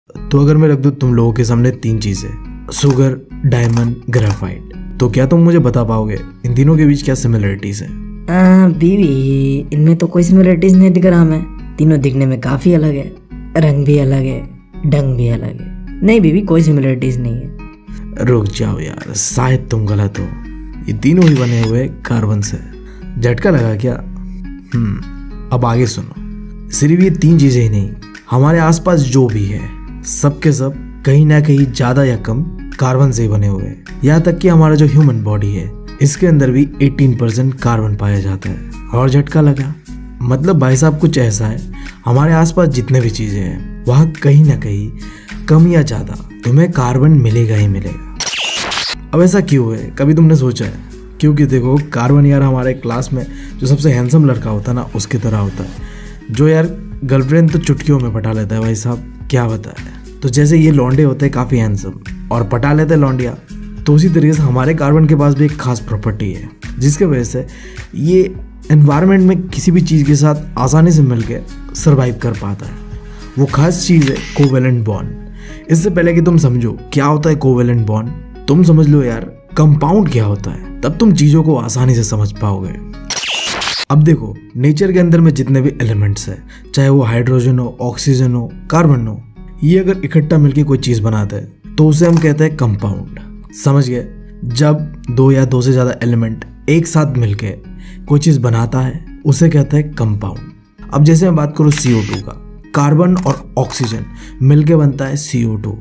तो अगर मैं रख दूं तुम लोगों के सामने तीन चीजें, शुगर, डायमंड, ग्रेफाइट, तो क्या तुम मुझे बता पाओगे इन तीनों के बीच क्या सिमिलरिटीज है? बीवी, इनमें तो कोई सिमिलरिटीज नहीं दिख रहा हमें। तीनों दिखने में काफी अलग है, रंग भी अलग है, ढंग भी अलग है। नहीं बीवी, कोई सिमिलरिटीज नहीं है। रुक जाओ यार, शायद तुम गलत हो। ये तीनों ही बने हुए कार्बन से। झटका लगा क्या? अब आगे सुनो। सिर्फ ये तीन चीजें ही नहीं, हमारे आसपास जो भी है सब के सब कहीं ना कहीं ज्यादा या कम कार्बन से ही बने हुए हैं। यहाँ तक कि हमारा जो ह्यूमन बॉडी है इसके अंदर भी 18% कार्बन पाया जाता है। और झटका लगा मतलब भाई साहब कुछ ऐसा है, हमारे आसपास जितने भी चीजें हैं वहाँ कहीं ना कहीं कम या ज्यादा तुम्हें कार्बन मिलेगा ही मिलेगा। अब ऐसा क्यों है, कभी तुमने सोचा है? क्योंकि देखो कार्बन यार हमारे क्लास में जो सबसे हैंडसम लड़का होता है ना उसकी तरह होता है, जो यार गर्लफ्रेंड तो चुटकियों में पटा लेता है। भाई साहब क्या बताए, तो जैसे ये लौंडे होते हैं काफ़ी हैंडसम और पटा लेते हैं लौंडिया, तो उसी तरीके से हमारे कार्बन के पास भी एक खास प्रॉपर्टी है जिसके वजह से ये एनवायरनमेंट में किसी भी चीज़ के साथ आसानी से मिलकर सर्वाइव कर पाता है। वो खास चीज़ है कोवेलेंट बॉन्ड। इससे पहले कि तुम समझो क्या होता है कोवेलेंट बॉन्ड, तुम समझ लो यार कंपाउंड क्या होता है, तब तुम चीज़ों को आसानी से समझ पाओगे। अब देखो नेचर के अंदर में जितने भी एलिमेंट्स हैं, चाहे वो हाइड्रोजन हो, ऑक्सीजन हो, कार्बन हो, ये अगर इकट्ठा मिलकर कोई चीज़ बनाते हैं तो उसे हम कहते हैं कंपाउंड। समझ गए? जब दो या दो से ज़्यादा एलिमेंट एक साथ मिलके कोई चीज़ बनाता है उसे कहते हैं कंपाउंड। अब जैसे मैं बात करूँ CO2 का, कार्बन और ऑक्सीजन मिलके बनता है CO2।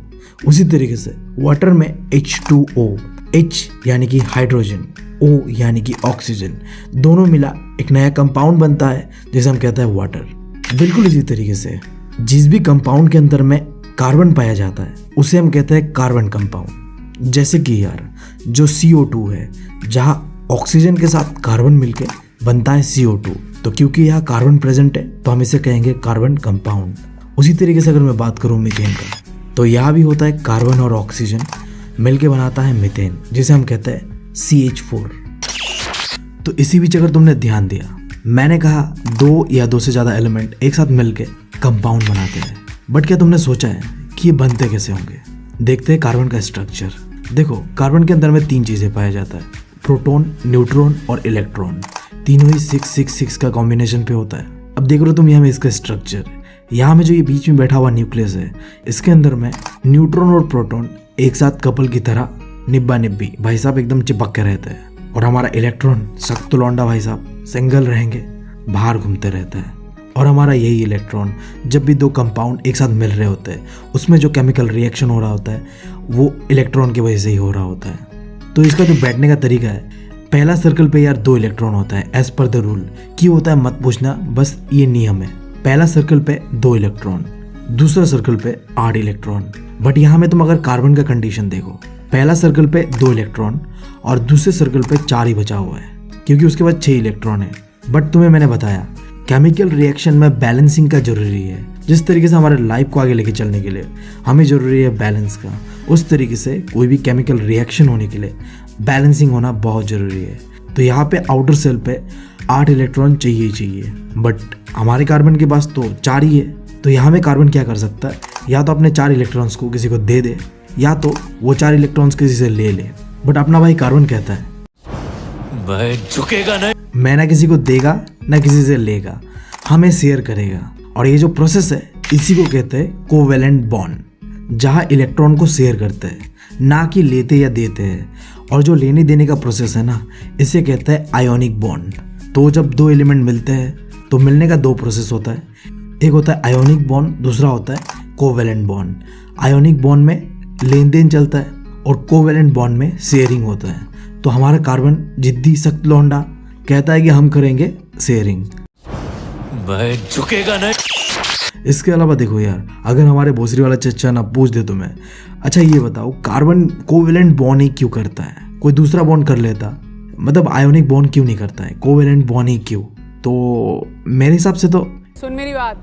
उसी तरीके से वाटर में H2O, H यानी कि हाइड्रोजन, O यानी कि ऑक्सीजन, दोनों मिला एक नया कंपाउंड बनता है जिसे हम कहते हैं वाटर। बिल्कुल इसी तरीके से जिस भी कंपाउंड के अंदर में कार्बन पाया जाता है उसे हम कहते हैं कार्बन कंपाउंड। जैसे कि यार जो CO2 है, जहाँ ऑक्सीजन के साथ कार्बन मिलके बनता है CO2, तो क्योंकि यहाँ कार्बन प्रेजेंट है तो हम इसे कहेंगे कार्बन कंपाउंड। उसी तरीके से अगर मैं बात करूँ मीथेन का, तो यहाँ भी होता है कार्बन और ऑक्सीजन मिलके बनाता है मीथेन जिसे हम कहते हैं CH4। तो इसी बीच अगर तुमने ध्यान दिया, मैंने कहा दो या दो से ज़्यादा एलिमेंट एक साथ मिलके कंपाउंड बनाते हैं, बट क्या तुमने सोचा है कि ये बनते कैसे होंगे? देखते हैं कार्बन का स्ट्रक्चर। देखो कार्बन के अंदर में तीन चीज़ें पाया जाता है, प्रोटॉन, न्यूट्रॉन और इलेक्ट्रॉन। तीनों ही 666 का कॉम्बिनेशन पे होता है। अब देख रहे हो तुम यहाँ में इसका स्ट्रक्चर, यहाँ में जो ये बीच में बैठा हुआ न्यूक्लियस है, इसके अंदर में न्यूट्रॉन और प्रोटॉन एक साथ कपल की तरह निब्बा निब्बी भाई साहब एकदम चिपक के रहते हैं। और हमारा इलेक्ट्रॉन सख्त लौंडा भाई साहब, सिंगल रहेंगे, बाहर घूमते रहता है। और हमारा यही इलेक्ट्रॉन जब भी दो कंपाउंड एक साथ मिल रहे होते हैं उसमें जो केमिकल रिएक्शन हो रहा होता है वो इलेक्ट्रॉन की वजह से ही हो रहा होता है। तो इसका जो बैठने का तरीका है, पहला सर्कल पे यार 2 इलेक्ट्रॉन होता है एज पर द रूल। क्यों होता है मत पूछना, बस ये नियम है। पहला सर्कल पे 2 इलेक्ट्रॉन, दूसरा सर्कल पे 8 इलेक्ट्रॉन। बट यहाँ में तुम अगर कार्बन का कंडीशन देखो, पहला सर्कल पे 2 इलेक्ट्रॉन और दूसरे सर्कल पे 4 ही बचा हुआ है क्योंकि उसके बाद 6 इलेक्ट्रॉन है। बट तुम्हें मैंने बताया केमिकल रिएक्शन में बैलेंसिंग का जरूरी है। जिस तरीके से हमारे लाइफ को आगे लेके चलने के लिए हमें जरूरी है बैलेंस का, उस तरीके से कोई भी केमिकल रिएक्शन होने के लिए बैलेंसिंग होना बहुत जरूरी है। तो यहाँ पे आउटर सेल पे 8 इलेक्ट्रॉन चाहिए ही चाहिए, बट हमारे कार्बन के पास तो 4 ही है। तो यहाँ में कार्बन क्या कर सकता है, या तो अपने 4 इलेक्ट्रॉन्स को किसी को दे दे, या तो वो 4 इलेक्ट्रॉन्स किसी से ले ले। बट अपना भाई कार्बन कहता है मैं झुकेगा नहीं, मैं ना किसी को देगा ना किसी से लेगा, हमें शेयर करेगा। और ये जो प्रोसेस है इसी को कहते हैं कोवेलेंट बॉन्ड, जहाँ इलेक्ट्रॉन को शेयर करते हैं, ना कि लेते या देते हैं। और जो लेने देने का प्रोसेस है ना, इसे कहते हैं आयोनिक बॉन्ड। तो जब 2 एलिमेंट मिलते हैं तो मिलने का 2 प्रोसेस होता है, एक होता है आयोनिक बॉन्ड, दूसरा होता है कोवेलेंट बॉन्ड। आयोनिक बॉन्ड में लेन देन चलता है और कोवेलेंट बॉन्ड में शेयरिंग होता है। तो हमारा कार्बन जिद्दी सख्त लौंडा कहता है कि हम करेंगे शेयरिंग, मैं झुकेगा नहीं। इसके अलावा देखो यार, अगर हमारे भोसरी वाला चच्चा ना पूछ दे तुम्हें, अच्छा ये बताओ कार्बन कोवेलेंट बॉन्ड ही क्यों करता है, कोई दूसरा बॉन्ड कर लेता, मतलब आयोनिक बॉन्ड क्यों नहीं करता है, कोवेलेंट बॉन्ड ही क्यों? तो मेरे हिसाब से तो सुन मेरी बात,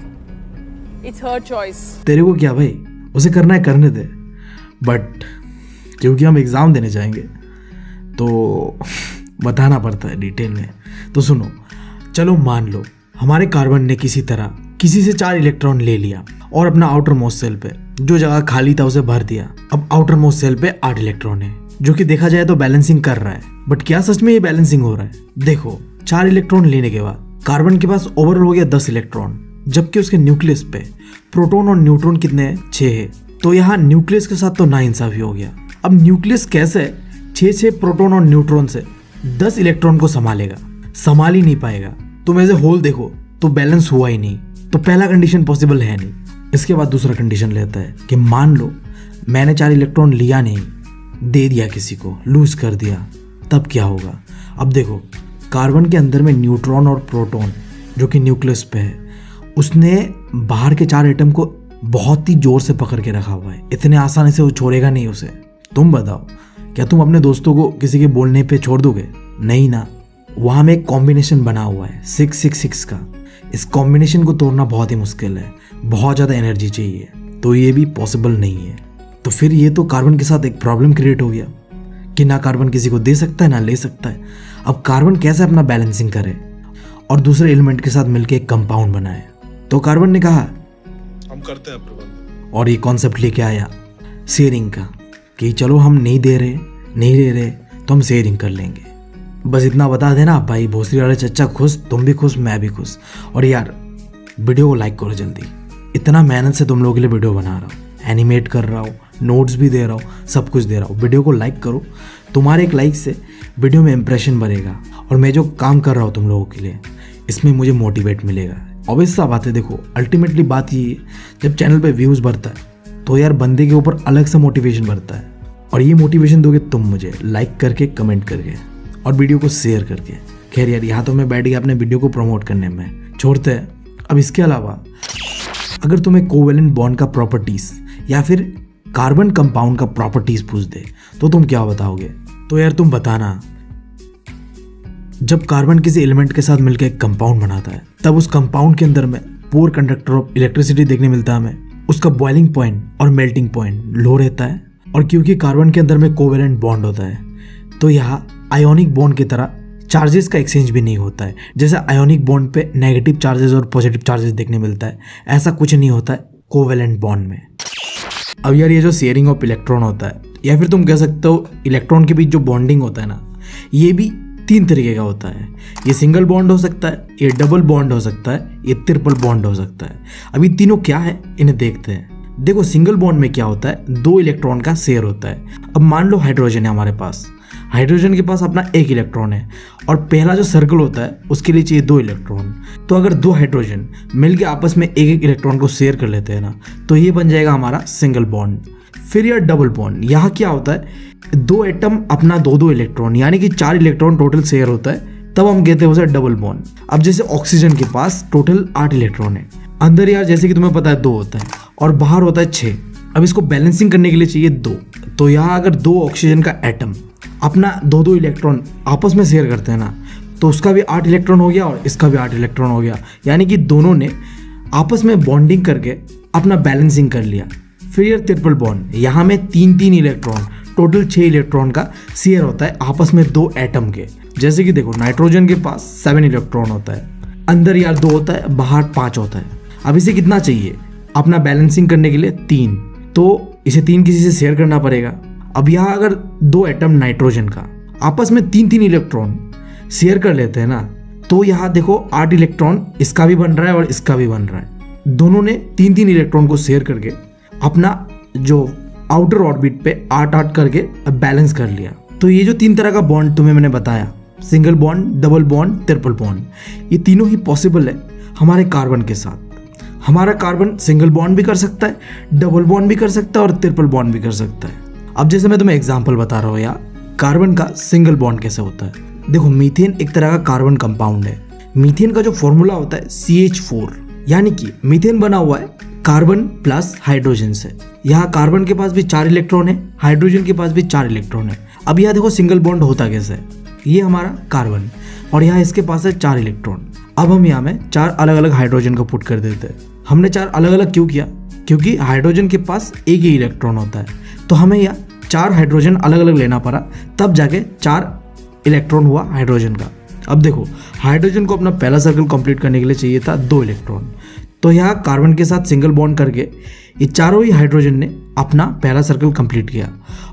इट्स हर चॉइस। तेरे को क्या भाई, उसे करना है करने दे, बट क्योंकि हम एग्ज़ाम देने जाएंगे तो बताना पड़ता है डिटेल में। तो सुनो, चलो मान लो हमारे कार्बन ने किसी तरह किसी से 4 इलेक्ट्रॉन ले लिया और अपना आउटर मोस्ट सेल पे जो जगह खाली था उसे भर दिया। अब आउटर मोस्ट सेल पे 8 इलेक्ट्रॉन है, जो कि देखा जाए तो बैलेंसिंग कर रहा है। बट क्या सच में ये बैलेंसिंग हो रहा है? देखो, 4 इलेक्ट्रॉन लेने के बाद कार्बन के पास ओवरऑल हो गया 10 इलेक्ट्रॉन, जबकि उसके न्यूक्लियस पे प्रोटॉन और न्यूट्रॉन कितने हैं? 6 है। तो यहाँ न्यूक्लियस के साथ तो नाइंसाफी हो गया। अब न्यूक्लियस कैसे 6 प्रोटॉन और न्यूट्रॉन से 10 इलेक्ट्रॉन को संभालेगा? संभाल ही नहीं पाएगा। तुम ऐसे होल देखो तो बैलेंस हुआ ही नहीं। तो पहला कंडीशन पॉसिबल है नहीं। इसके बाद दूसरा कंडीशन लेता है कि मान लो मैंने 4 इलेक्ट्रॉन लिया नहीं, दे दिया किसी को, लूज कर दिया, तब क्या होगा? अब देखो, कार्बन के अंदर में न्यूट्रॉन और प्रोटॉन जो कि न्यूक्लियस पे है, उसने बाहर के 4 एटम को बहुत ही जोर से पकड़ के रखा हुआ है। इतने आसानी से वो छोड़ेगा नहीं उसे। तुम बताओ, क्या तुम अपने दोस्तों को किसी के बोलने पे छोड़ दोगे? नहीं ना। वहाँ में एक कॉम्बिनेशन बना हुआ है 666 का। इस कॉम्बिनेशन को तोड़ना बहुत ही मुश्किल है, बहुत ज़्यादा एनर्जी चाहिए, तो ये भी पॉसिबल नहीं है। तो फिर ये तो कार्बन के साथ एक प्रॉब्लम क्रिएट हो गया कि ना कार्बन किसी को दे सकता है ना ले सकता है। अब कार्बन कैसे अपना बैलेंसिंग करे और दूसरे एलिमेंट के साथ मिलकर एक कंपाउंड बनाए? तो कार्बन ने कहा हम करते हैं प्रबंध, और ये कॉन्सेप्ट लेके आया शेयरिंग का, कि चलो हम नहीं दे रहे तो हम शेयरिंग कर लेंगे। बस इतना बता देना भाई, भोसरी वाले चच्चा खुश, तुम भी खुश, मैं भी खुश। और यार वीडियो को लाइक करो जल्दी। इतना मेहनत से तुम लोगों के लिए वीडियो बना रहा हूँ, एनिमेट कर रहा हूँ, नोट्स भी दे रहा हूँ, सब कुछ दे रहा हूँ। वीडियो को लाइक करो। तुम्हारे एक लाइक से वीडियो में इंप्रेशन बढ़ेगा और मैं जो काम कर रहा हूँ तुम लोगों के लिए, इसमें मुझे मोटिवेट मिलेगा। ऑब्वियस सा बात है, देखो अल्टीमेटली बात ये है, जब चैनल पे व्यूज़ बढ़ता है तो यार बंदे के ऊपर अलग सा मोटिवेशन बढ़ता है। और ये मोटिवेशन दोगे तुम मुझे लाइक करके, कमेंट करके और वीडियो को शेयर करके। खैर यार, यहाँ तो मैं बैठ गया अपने वीडियो को प्रमोट करने में, छोड़ते हैं। अब इसके अलावा अगर तुम्हें कोवेलेंट बॉन्ड का प्रॉपर्टीज या फिर कार्बन कंपाउंड का प्रॉपर्टीज पूछ दे तो तुम क्या बताओगे? तो यार तुम बताना, जब कार्बन किसी एलिमेंट के साथ मिलकर एक कंपाउंड बनाता है तब उस कंपाउंड के अंदर में पोर कंडक्टर ऑफ इलेक्ट्रिसिटी देखने मिलता है हमें। उसका बॉइलिंग पॉइंट और मेल्टिंग पॉइंट लो रहता है। और क्योंकि कार्बन के अंदर में कोवेलेंट बॉन्ड होता है तो यहाँ आयोनिक बॉन्ड की तरह चार्जेस का एक्सचेंज भी नहीं होता है। जैसे आयोनिक बॉन्ड पे नेगेटिव चार्जेस और पॉजिटिव चार्जेस देखने मिलता है, ऐसा कुछ नहीं होता है कोवेलेंट बॉन्ड में। अब यार ये जो शेयरिंग ऑफ इलेक्ट्रॉन होता है, या फिर तुम कह सकते हो इलेक्ट्रॉन के बीच जो बॉन्डिंग होता है ना, ये भी 3 तरीके का होता है। ये सिंगल बॉन्ड हो सकता है, ये डबल बॉन्ड हो सकता है, ये ट्रिपल बॉन्ड हो सकता है। अभी तीनों क्या है इन्हें देखते हैं। देखो सिंगल बॉन्ड में क्या होता है, 2 इलेक्ट्रॉन का शेयर होता है। अब मान लो हाइड्रोजन है हमारे पास, हाइड्रोजन के पास अपना 1 इलेक्ट्रॉन है और पहला जो सर्कल होता है उसके लिए चाहिए 2 इलेक्ट्रॉन। तो अगर 2 हाइड्रोजन मिलकर आपस में 1-1 इलेक्ट्रॉन को शेयर कर लेते हैं ना, तो ये बन जाएगा हमारा सिंगल बॉन्ड। फिर यार डबल बॉन्ड, यहाँ क्या होता है, 2 एटम अपना 2-2 इलेक्ट्रॉन यानी कि 4 इलेक्ट्रॉन टोटल शेयर होता है, तब हम कहते हैं उसे डबल बॉन्ड। अब जैसे ऑक्सीजन के पास टोटल 8 इलेक्ट्रॉन है, अंदर यार जैसे कि तुम्हें पता है 2 होता है और बाहर होता है 6। अब इसको बैलेंसिंग करने के लिए चाहिए 2। तो यहाँ अगर 2 ऑक्सीजन का एटम अपना 2-2 इलेक्ट्रॉन आपस में शेयर करते हैं ना, तो उसका भी 8 इलेक्ट्रॉन हो गया और इसका भी 8 इलेक्ट्रॉन हो गया, यानी कि दोनों ने आपस में बॉन्डिंग करके अपना बैलेंसिंग कर लिया। फिर यार ट्रिपल बॉन्ड, यहाँ में 3-3 इलेक्ट्रॉन, टोटल 6 इलेक्ट्रॉन का शेयर होता है आपस में 2 एटम के। जैसे कि देखो नाइट्रोजन के पास 7 इलेक्ट्रॉन होता है, अंदर यार 2 होता है, बाहर 5 होता है। अब इसे कितना चाहिए अपना बैलेंसिंग करने के लिए? 3। तो इसे 3 किसी से शेयर करना पड़ेगा। अब यहाँ अगर 2 एटम नाइट्रोजन का आपस में 3-3 इलेक्ट्रॉन शेयर कर लेते हैं ना, तो यहाँ देखो 8 इलेक्ट्रॉन इसका भी बन रहा है और इसका भी बन रहा है। दोनों ने 3-3 इलेक्ट्रॉन को शेयर करके अपना जो आउटर ऑर्बिट पे 8-8 करके बैलेंस कर लिया। तो ये जो 3 तरह का बॉन्ड तुम्हें मैंने बताया, single bond, double bond, triple bond, ये तीनों ही पॉसिबल है हमारे कार्बन के साथ। हमारा कार्बन सिंगल बॉन्ड भी कर सकता है, डबल बॉन्ड भी कर सकता है और ट्रिपल बॉन्ड भी कर सकता है। अब जैसे मैं तुम्हें एग्जांपल बता रहा हूँ यार, कार्बन का सिंगल बॉन्ड कैसे होता है। देखो मीथेन एक तरह का कार्बन कंपाउंड है। मीथेन का जो फॉर्मूला होता है CH4, यानी कि मीथेन बना हुआ है कार्बन प्लस हाइड्रोजन से। यहाँ कार्बन के पास भी 4 इलेक्ट्रॉन है, हाइड्रोजन के पास भी 4 इलेक्ट्रॉन है। अब यहाँ देखो सिंगल बॉन्ड होता कैसे है, ये हमारा कार्बन और यहाँ इसके पास है 4 इलेक्ट्रॉन। अब हम यहाँ में 4 अलग अलग हाइड्रोजन को पुट कर देते हैं। हमने 4 अलग अलग क्यों किया? क्योंकि हाइड्रोजन के पास 1 ही इलेक्ट्रॉन होता है, तो हमें यहाँ 4 हाइड्रोजन अलग अलग लेना पड़ा, तब जाके 4 इलेक्ट्रॉन हुआ हाइड्रोजन का। अब देखो हाइड्रोजन को अपना पहला सर्कल कंप्लीट करने के लिए चाहिए था 2 इलेक्ट्रॉन, तो यहाँ कार्बन के साथ सिंगल बॉन्ड करके ये चारों ही हाइड्रोजन ने अपना पहला सर्कल कंप्लीट किया,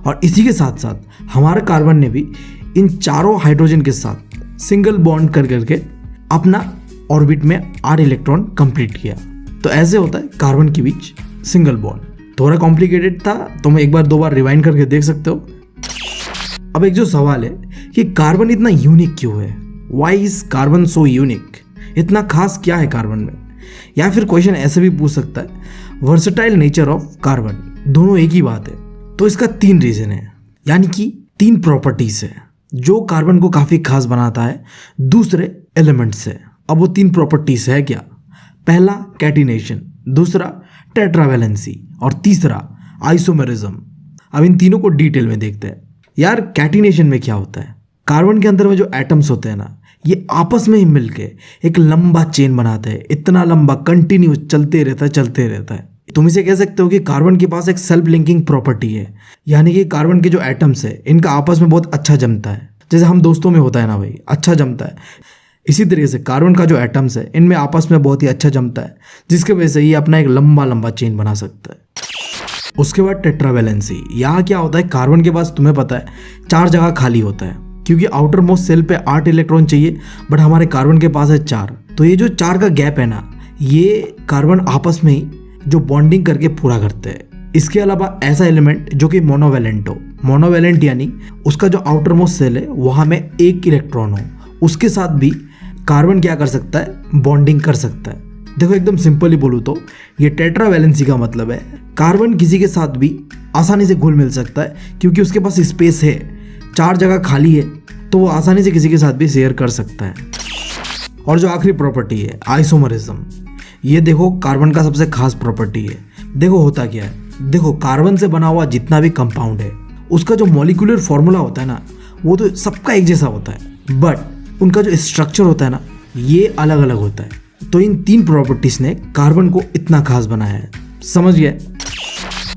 और इसी के साथ साथ हमारा कार्बन ने भी इन चारों हाइड्रोजन के साथ सिंगल बॉन्ड कर करके अपना ऑर्बिट में 8 इलेक्ट्रॉन कंप्लीट किया। तो ऐसे होता है कार्बन के बीच सिंगल बॉन्ड। थोड़ा कॉम्प्लिकेटेड था, तुम एक बार 2 बार रिवाइंड करके देख सकते हो। अब एक जो सवाल है कि कार्बन इतना यूनिक क्यों है, why is carbon so unique, इतना खास क्या है कार्बन में। या फिर क्वेश्चन ऐसे भी पूछ सकता है, वर्सेटाइल नेचर ऑफ कार्बन, दोनों एक ही बात है। तो इसका 3 रीजन है, यानी कि 3 प्रॉपर्टीज है जो कार्बन को काफी खास बनाता है दूसरे एलिमेंट से। अब वो 3 प्रॉपर्टीज है क्या? पहला कैटिनेशन, दूसरा टेट्रावैलेंसी और तीसरा आइसोमेरिज्म। अब इन तीनों को डिटेल में देखते हैं। यार कैटिनेशन में क्या होता है, कार्बन के अंदर में जो एटम्स होते हैं ना, ये आपस में ही मिलके एक लंबा चेन बनाते हैं, इतना लंबा कंटिन्यूस चलते रहता है। तुम इसे कह सकते हो कि कार्बन के पास एक सेल्फ लिंकिंग प्रॉपर्टी है, यानी कि कार्बन के जो एटम्स है इनका आपस में बहुत अच्छा जमता है, जैसे हम दोस्तों में होता है ना भाई, अच्छा जमता है। इसी तरीके से कार्बन का जो एटम्स है इनमें आपस में बहुत ही अच्छा जमता है, जिसके वजह से ये अपना एक लंबा चेन बना सकता है। उसके बाद टेट्रावैलेंसी, यहाँ क्या होता है, कार्बन के पास तुम्हें पता है 4 जगह खाली होता है, क्योंकि आउटर मोस्ट सेल पे 8 इलेक्ट्रॉन चाहिए, बट हमारे कार्बन के पास है 4। तो ये जो 4 का गैप है ना, ये कार्बन आपस में ही जो बॉन्डिंग करके पूरा करते हैं। इसके अलावा ऐसा एलिमेंट जो कि मोनोवैलेंट हो, मोनोवैलेंट यानी उसका जो आउटर मोस्ट सेल है वहाँ में 1 इलेक्ट्रॉन हो, उसके साथ भी कार्बन क्या कर सकता है, बॉन्डिंग कर सकता है। देखो एकदम सिंपली बोलूँ तो ये टेट्रावैलेंसी का मतलब है कार्बन किसी के साथ भी आसानी से घुल मिल सकता है, क्योंकि उसके पास स्पेस है, 4 जगह खाली है, तो वो आसानी से किसी के साथ भी शेयर कर सकता है। और जो आखिरी प्रॉपर्टी है आइसोमरिज्म, ये देखो कार्बन का सबसे खास प्रॉपर्टी है। देखो होता क्या है, देखो कार्बन से बना हुआ जितना भी कंपाउंड है उसका जो मॉलिक्यूलर फॉर्मूला होता है ना, वो तो सबका एक जैसा होता है, बट उनका जो स्ट्रक्चर होता है ना, ये अलग अलग होता है। तो इन 3 प्रॉपर्टीज ने कार्बन को इतना खास बनाया है, समझ गए।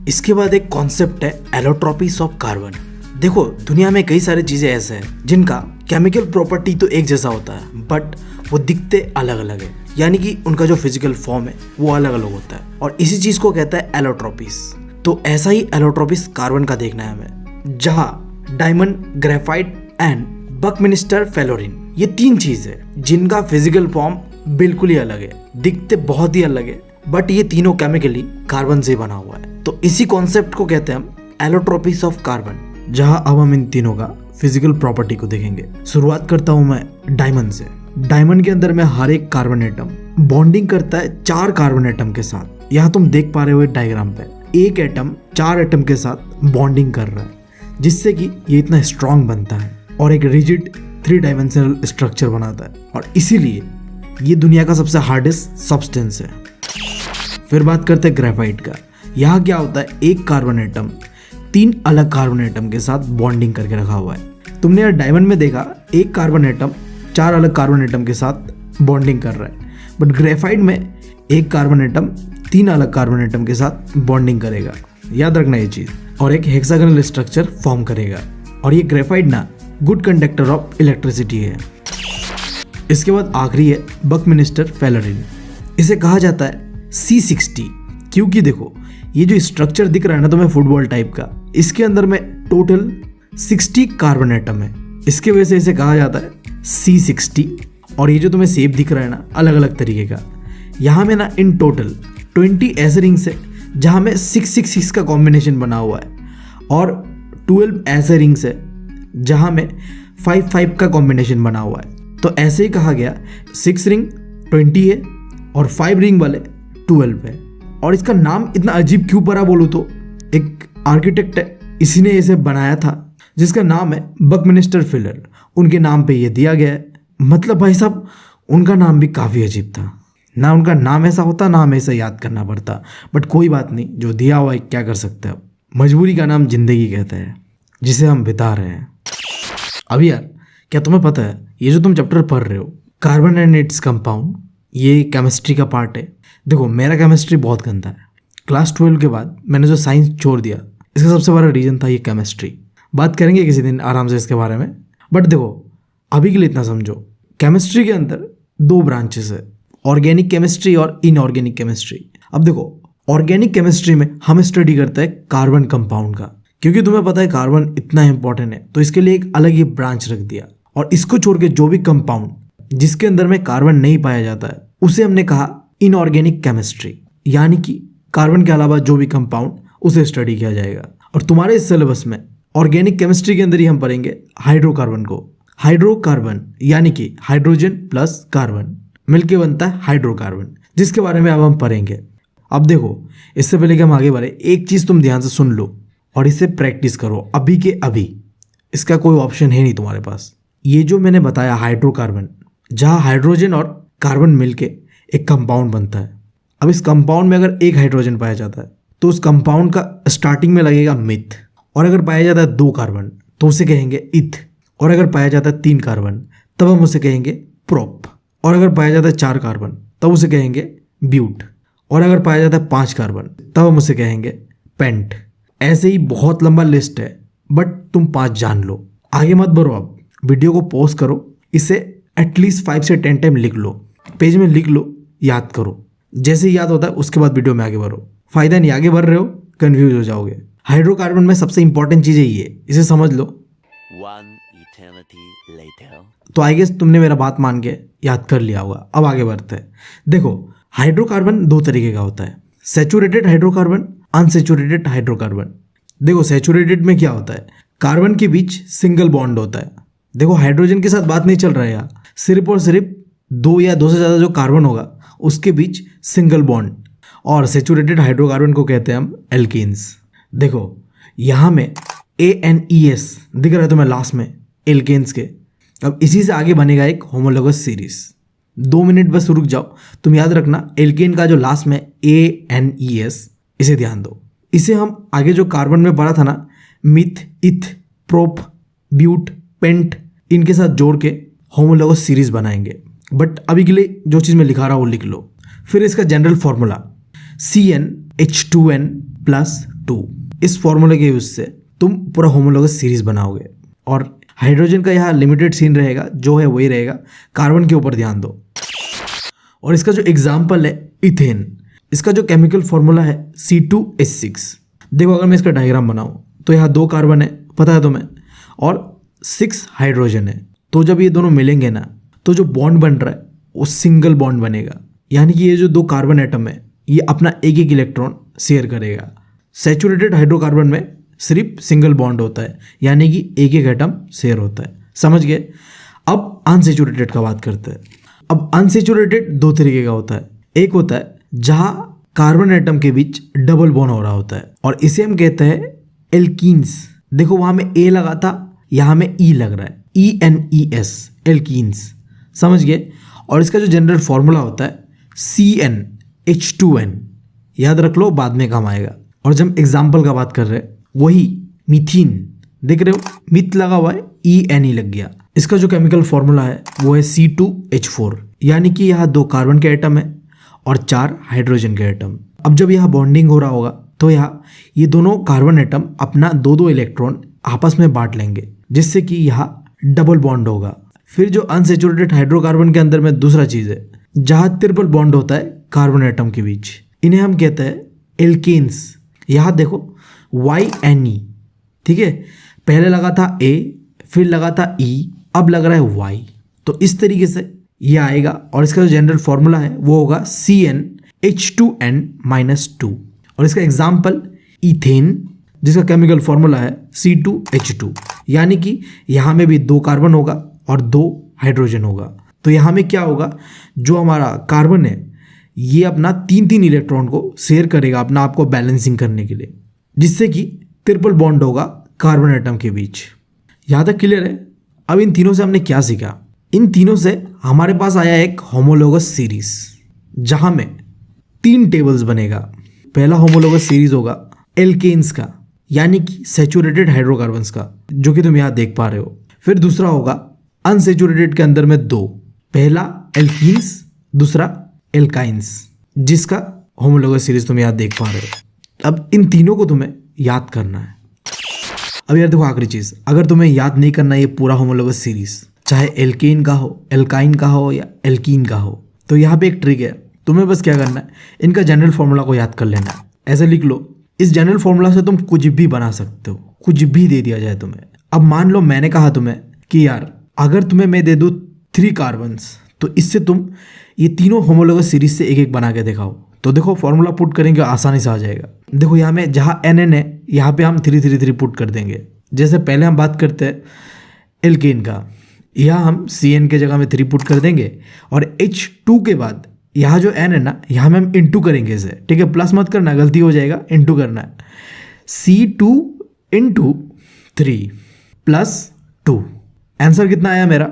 इसके बाद एक कॉन्सेप्ट है एलोट्रोपीज ऑफ कार्बन। देखो दुनिया में कई सारी चीजें ऐसे हैं जिनका केमिकल प्रॉपर्टी तो एक जैसा होता है, बट वो दिखते अलग अलग है, यानी कि उनका जो फिजिकल फॉर्म है वो अलग अलग होता है, और इसी चीज को कहता है एलोट्रोपीज। तो ऐसा ही एलोट्रोपीज कार्बन का देखना है हमें, जहाँ डायमंड, ग्रेफाइट एंड बकमिंस्टर फेलोरिन, ये 3 चीज है जिनका फिजिकल फॉर्म बिल्कुल ही अलग है, दिखते बहुत ही अलग है, बट ये तीनों केमिकली कार्बन से बना हुआ है। तो इसी कॉन्सेप्ट को कहते हैं हम एलोट्रोपीज ऑफ कार्बन, जहां अब हम इन तीनों का फिजिकल प्रॉपर्टी को देखेंगे। शुरुआत करता हूं मैं डायमंड से। डायमंड के अंदर में हर एक कार्बन एटम बॉन्डिंग करता है 4 कार्बन एटम के साथ। यहाँ तुम देख पा रहे हो डायग्राम पे, एक एटम 4 एटम के साथ बॉन्डिंग कर रहा है, जिससे कि ये इतना स्ट्रांग बनता है और एक रिजिड 3 डायमेंशनल स्ट्रक्चर बनाता है, और इसीलिए ये दुनिया का सबसे हार्डेस्ट सब्सटेंस है। फिर बात करते हैं ग्रेफाइट का। यहाँ क्या होता है, एक कार्बन एटम 3 अलग कार्बन एटम के साथ बॉन्डिंग करके रखा हुआ है। तुमने यार डायमंड में देखा, एक कार्बन एटम 4 अलग कार्बन एटम के साथ बॉन्डिंग कर रहा है, बट ग्रेफाइट में एक कार्बन एटम 3 अलग कार्बन एटम के साथ बॉन्डिंग करेगा, याद रखना ये चीज, और एक हेक्सागोनल स्ट्रक्चर फॉर्म करेगा। और ये ग्रेफाइट ना गुड कंडक्टर ऑफ इलेक्ट्रिसिटी है। इसके बाद आखिरी है बकमिंस्टर फेलोरिन। इसे कहा जाता है C60, क्योंकि देखो ये जो स्ट्रक्चर दिख रहा है ना तुम्हें फुटबॉल टाइप का, इसके अंदर में टोटल 60 कार्बन एटम है, इसके वजह से इसे कहा जाता है C60। और ये जो तुम्हें शेप दिख रहा है ना अलग अलग तरीके का, यहाँ में ना इन टोटल 20 ऐसे रिंग्स है जहाँ में 666 का कॉम्बिनेशन बना हुआ है, और 12 ऐसे रिंग्स है जहाँ में 5 का कॉम्बिनेशन बना हुआ है। तो ऐसे ही कहा गया 6 रिंग 20 है और 5 रिंग वाले 12 है। और इसका नाम इतना अजीब क्यों पड़ा बोलूँ तो, एक आर्किटेक्ट है, इसी ने इसे बनाया था, जिसका नाम है बकमिंस्टर फिलर, उनके नाम पे ये दिया गया है। मतलब भाई साहब उनका नाम भी काफ़ी अजीब था, ना उनका नाम ऐसा होता ना हमें इसे याद करना पड़ता, बट कोई बात नहीं, जो दिया हुआ है क्या कर सकते हैं। मजबूरी का नाम जिंदगी कहते हैं, जिसे हम बिता रहे हैं। अभी यार क्या तुम्हें पता है, ये जो तुम चैप्टर पढ़ रहे हो कार्बन एंड इट्स कंपाउंड, ये केमिस्ट्री का पार्ट है। देखो मेरा केमिस्ट्री बहुत गंदा है, क्लास 12 के बाद मैंने जो साइंस छोड़ दिया, इसका सबसे बड़ा रीज़न था ये केमिस्ट्री। बात करेंगे किसी दिन आराम से इसके बारे में, बट देखो अभी के लिए इतना समझो, केमिस्ट्री के अंदर 2 ब्रांचेस है, ऑर्गेनिक केमिस्ट्री और इनऑर्गेनिक केमिस्ट्री। अब देखो, ऑर्गेनिक केमिस्ट्री में हम स्टडी करते हैं कार्बन कंपाउंड का, क्योंकि तुम्हें पता है कार्बन इतना इंपॉर्टेंट है, तो इसके लिए एक अलग ही ब्रांच रख दिया। और इसको छोड़ के जो भी कंपाउंड जिसके अंदर में कार्बन नहीं पाया जाता है उसे हमने कहा इनऑर्गेनिक केमिस्ट्री, यानी कि कार्बन के अलावा जो भी कंपाउंड उसे स्टडी किया जाएगा। और तुम्हारे इस सिलेबस में ऑर्गेनिक केमिस्ट्री के अंदर ही हम पढ़ेंगे हाइड्रोकार्बन को। हाइड्रोकार्बन यानी कि हाइड्रोजन प्लस कार्बन मिलके बनता है हाइड्रोकार्बन, जिसके बारे में अब हम पढ़ेंगे। अब देखो, इससे पहले कि हम आगे बढ़े, एक चीज़ तुम ध्यान से सुन लो और इसे प्रैक्टिस करो अभी के अभी। इसका कोई ऑप्शन है नहीं तुम्हारे पास। ये जो मैंने बताया हाइड्रोकार्बन, जहाँ हाइड्रोजन और कार्बन मिलके एक कंपाउंड बनता है। अब इस कंपाउंड में अगर एक हाइड्रोजन पाया जाता है तो उस कंपाउंड का स्टार्टिंग में लगेगा मिथ, और अगर पाया जाता है 2 कार्बन तो उसे कहेंगे इथ, और अगर पाया जाता है 3 कार्बन तब हम उसे कहेंगे प्रोप, और अगर पाया जाता है 4 कार्बन तब उसे कहेंगे ब्यूट, और अगर पाया जाता है 5 कार्बन तब हम उसे कहेंगे पेंट। ऐसे ही बहुत लंबा लिस्ट है, बट तुम 5 जान लो। आगे मत बढ़ो, अब वीडियो को पॉज करो, इसे एटलीस्ट 5 से 10 टाइम लिख लो, पेज में लिख लो, याद करो। जैसे ही याद होता है उसके बाद वीडियो में आगे बढ़ो। फायदा नहीं, आगे बढ़ रहे हो कंफ्यूज हो जाओगे। हाइड्रोकार्बन में सबसे इंपॉर्टेंट चीज़ है ये, इसे समझ लो। One eternity later. तो आई गेस तुमने मेरा बात मान के याद कर लिया होगा। अब आगे बढ़ते हैं। देखो, हाइड्रोकार्बन 2 तरीके का होता है, सैचुरेटेड हाइड्रोकार्बन, अनसैचुरेटेड हाइड्रोकार्बन। देखो, सैचुरेटेड में क्या होता है, कार्बन के बीच सिंगल बॉन्ड होता है। देखो, हाइड्रोजन के साथ बात नहीं चल रहा है यहाँ, सिर्फ और सिर्फ 2 या 2 से ज़्यादा जो कार्बन होगा उसके बीच सिंगल बॉन्ड। और सैचुरेटेड हाइड्रोकार्बन को कहते हैं हम एल्केन्स। देखो, यहाँ में ANES दिख रहा है तुम्हें लास्ट में, एल्केन्स के। अब इसी से आगे बनेगा एक होमोलोगस सीरीज। 2 मिनट बस रुक जाओ, तुम याद रखना एल्केन का जो लास्ट में ANES, इसे ध्यान दो। इसे हम आगे जो कार्बन में पढ़ा था ना, मिथ, इथ, प्रोप, ब्यूट, पेंट, इनके साथ जोड़ के होमोलोगस सीरीज बनाएंगे। बट अभी के लिए जो चीज़ मैं लिखा रहा हूँ वो लिख लो। फिर इसका जनरल फॉर्मूला CnH2n+2। इस फॉर्मूले के यूज से तुम पूरा होमोलोगस सीरीज बनाओगे। और हाइड्रोजन का यहाँ लिमिटेड सीन रहेगा, जो है वही रहेगा, कार्बन के ऊपर ध्यान दो। और इसका जो एग्जाम्पल है इथेन, इसका जो केमिकल फॉर्मूला है C2H6। देखो, अगर मैं इसका डायग्राम बनाऊँ तो यहाँ 2 कार्बन है, पता है तुम्हें, और 6 हाइड्रोजन है। तो जब ये दोनों मिलेंगे ना, तो जो बॉन्ड बन रहा है वो सिंगल बॉन्ड बनेगा, यानी कि ये जो 2 कार्बन एटम है ये अपना एक एक इलेक्ट्रॉन शेयर करेगा। सैचुरेटेड हाइड्रोकार्बन में सिर्फ सिंगल बॉन्ड होता है, यानी कि एक एक एटम शेयर होता है। समझ गए? अब अनसैचुरेटेड का बात करते हैं। अब अनसैचुरेटेड 2 तरीके का होता है। एक होता है जहाँ कार्बन एटम के बीच डबल बॉन्ड हो रहा होता है, और इसे हम कहते हैं एल्कीन्स। देखो, वहाँ में A लगा था, यहाँ में E लग रहा है, ENES, एल्कीन्स। समझ गए? और इसका जो जनरल फॉर्मूला होता है CnH2n, याद रख लो, बाद में काम आएगा। और जब एग्जाम्पल का बात कर रहे हैं, वही मीथीन, देख रहे हो, मिथ लगा हुआ है, ENE लग गया। इसका जो केमिकल फॉर्मूला है वो है C2H4, यानी कि यहाँ 2 कार्बन के एटम है और 4 हाइड्रोजन के एटम। अब जब यहाँ बॉन्डिंग हो रहा होगा तो यहाँ ये दोनों कार्बन एटम अपना 2-2 इलेक्ट्रॉन आपस में बांट लेंगे, जिससे कि यहाँ डबल बॉन्ड होगा। फिर जो अनसैचुरेटेड हाइड्रोकार्बन के अंदर में दूसरा चीज़ है जहाँ ट्रिपल बॉन्ड होता है कार्बन एटम के बीच, इन्हें हम कहते हैं एल्केन्स। यहाँ देखो YNE, ठीक है, पहले लगा था A, फिर लगा था E, अब लग रहा है Y। तो इस तरीके से ये आएगा, और इसका जो जनरल फॉर्मूला है वो होगा CnH2n-2। और इसका एग्जाम्पल इथेन, जिसका केमिकल फॉर्मूला है C2H2, यानी कि यहाँ में भी 2 कार्बन होगा और 2 हाइड्रोजन होगा। तो यहाँ में क्या होगा, जो हमारा कार्बन है ये अपना 3-3 इलेक्ट्रॉन को शेयर करेगा अपना आप को बैलेंसिंग करने के लिए, जिससे कि ट्रिपल बॉन्ड होगा कार्बन एटम के बीच। यहाँ तक क्लियर है? अब इन तीनों से हमने क्या सीखा? इन तीनों से हमारे पास आया एक होमोलोगस सीरीज, जहाँ में 3 टेबल्स बनेगा। पहला होमोलोगस सीरीज होगा एल्केन्स का, यानी कि सैचुरेटेड हाइड्रोकार्बन्स का, जो कि तुम यहाँ देख पा रहे हो। फिर दूसरा होगा अनसैचुरेटेड के अंदर में 2, पहला एल्कीन्स, दूसरा एल्काइंस, जिसका होमोलोगस सीरीज तुम यहाँ देख पा रहे हो। अब इन तीनों को तुम्हें याद करना है। अब यार देखो, आखिरी चीज़, अगर तुम्हें याद नहीं करना ये पूरा होमोलोगस सीरीज, चाहे एल्केन का हो, एल्काइन का हो या एल्कीन का हो, तो यहाँ पे एक ट्रिक है, तुम्हें बस क्या करना है, इनका जनरल फॉर्मूला को याद कर लेना है। ऐसे लिख लो, इस जनरल फॉर्मूला से तुम कुछ भी बना सकते हो, कुछ भी दे दिया जाए तुम्हें। अब मान लो मैंने कहा तुम्हें कि यार अगर तुम्हें मैं दे दूँ 3 कार्बन्स, तो इससे तुम ये तीनों होमोलोगस सीरीज से एक एक बना के दिखाओ। तो देखो फॉर्मूला पुट करेंगे आसानी से आ जाएगा। देखो यहाँ में जहाँ NN है, यहाँ पे हम 3 पुट कर देंगे। जैसे पहले हम बात करते हैं एल्केन का, यहाँ हम CN के जगह में 3 पुट कर देंगे, और H2 के बाद यहाँ जो N है ना, यहाँ में हम इंटू करेंगे इसे, ठीक है, प्लस मत करना, गलती हो जाएगा, इंटू करना है। C2 इंटू 3 प्लस 2, आंसर कितना आया मेरा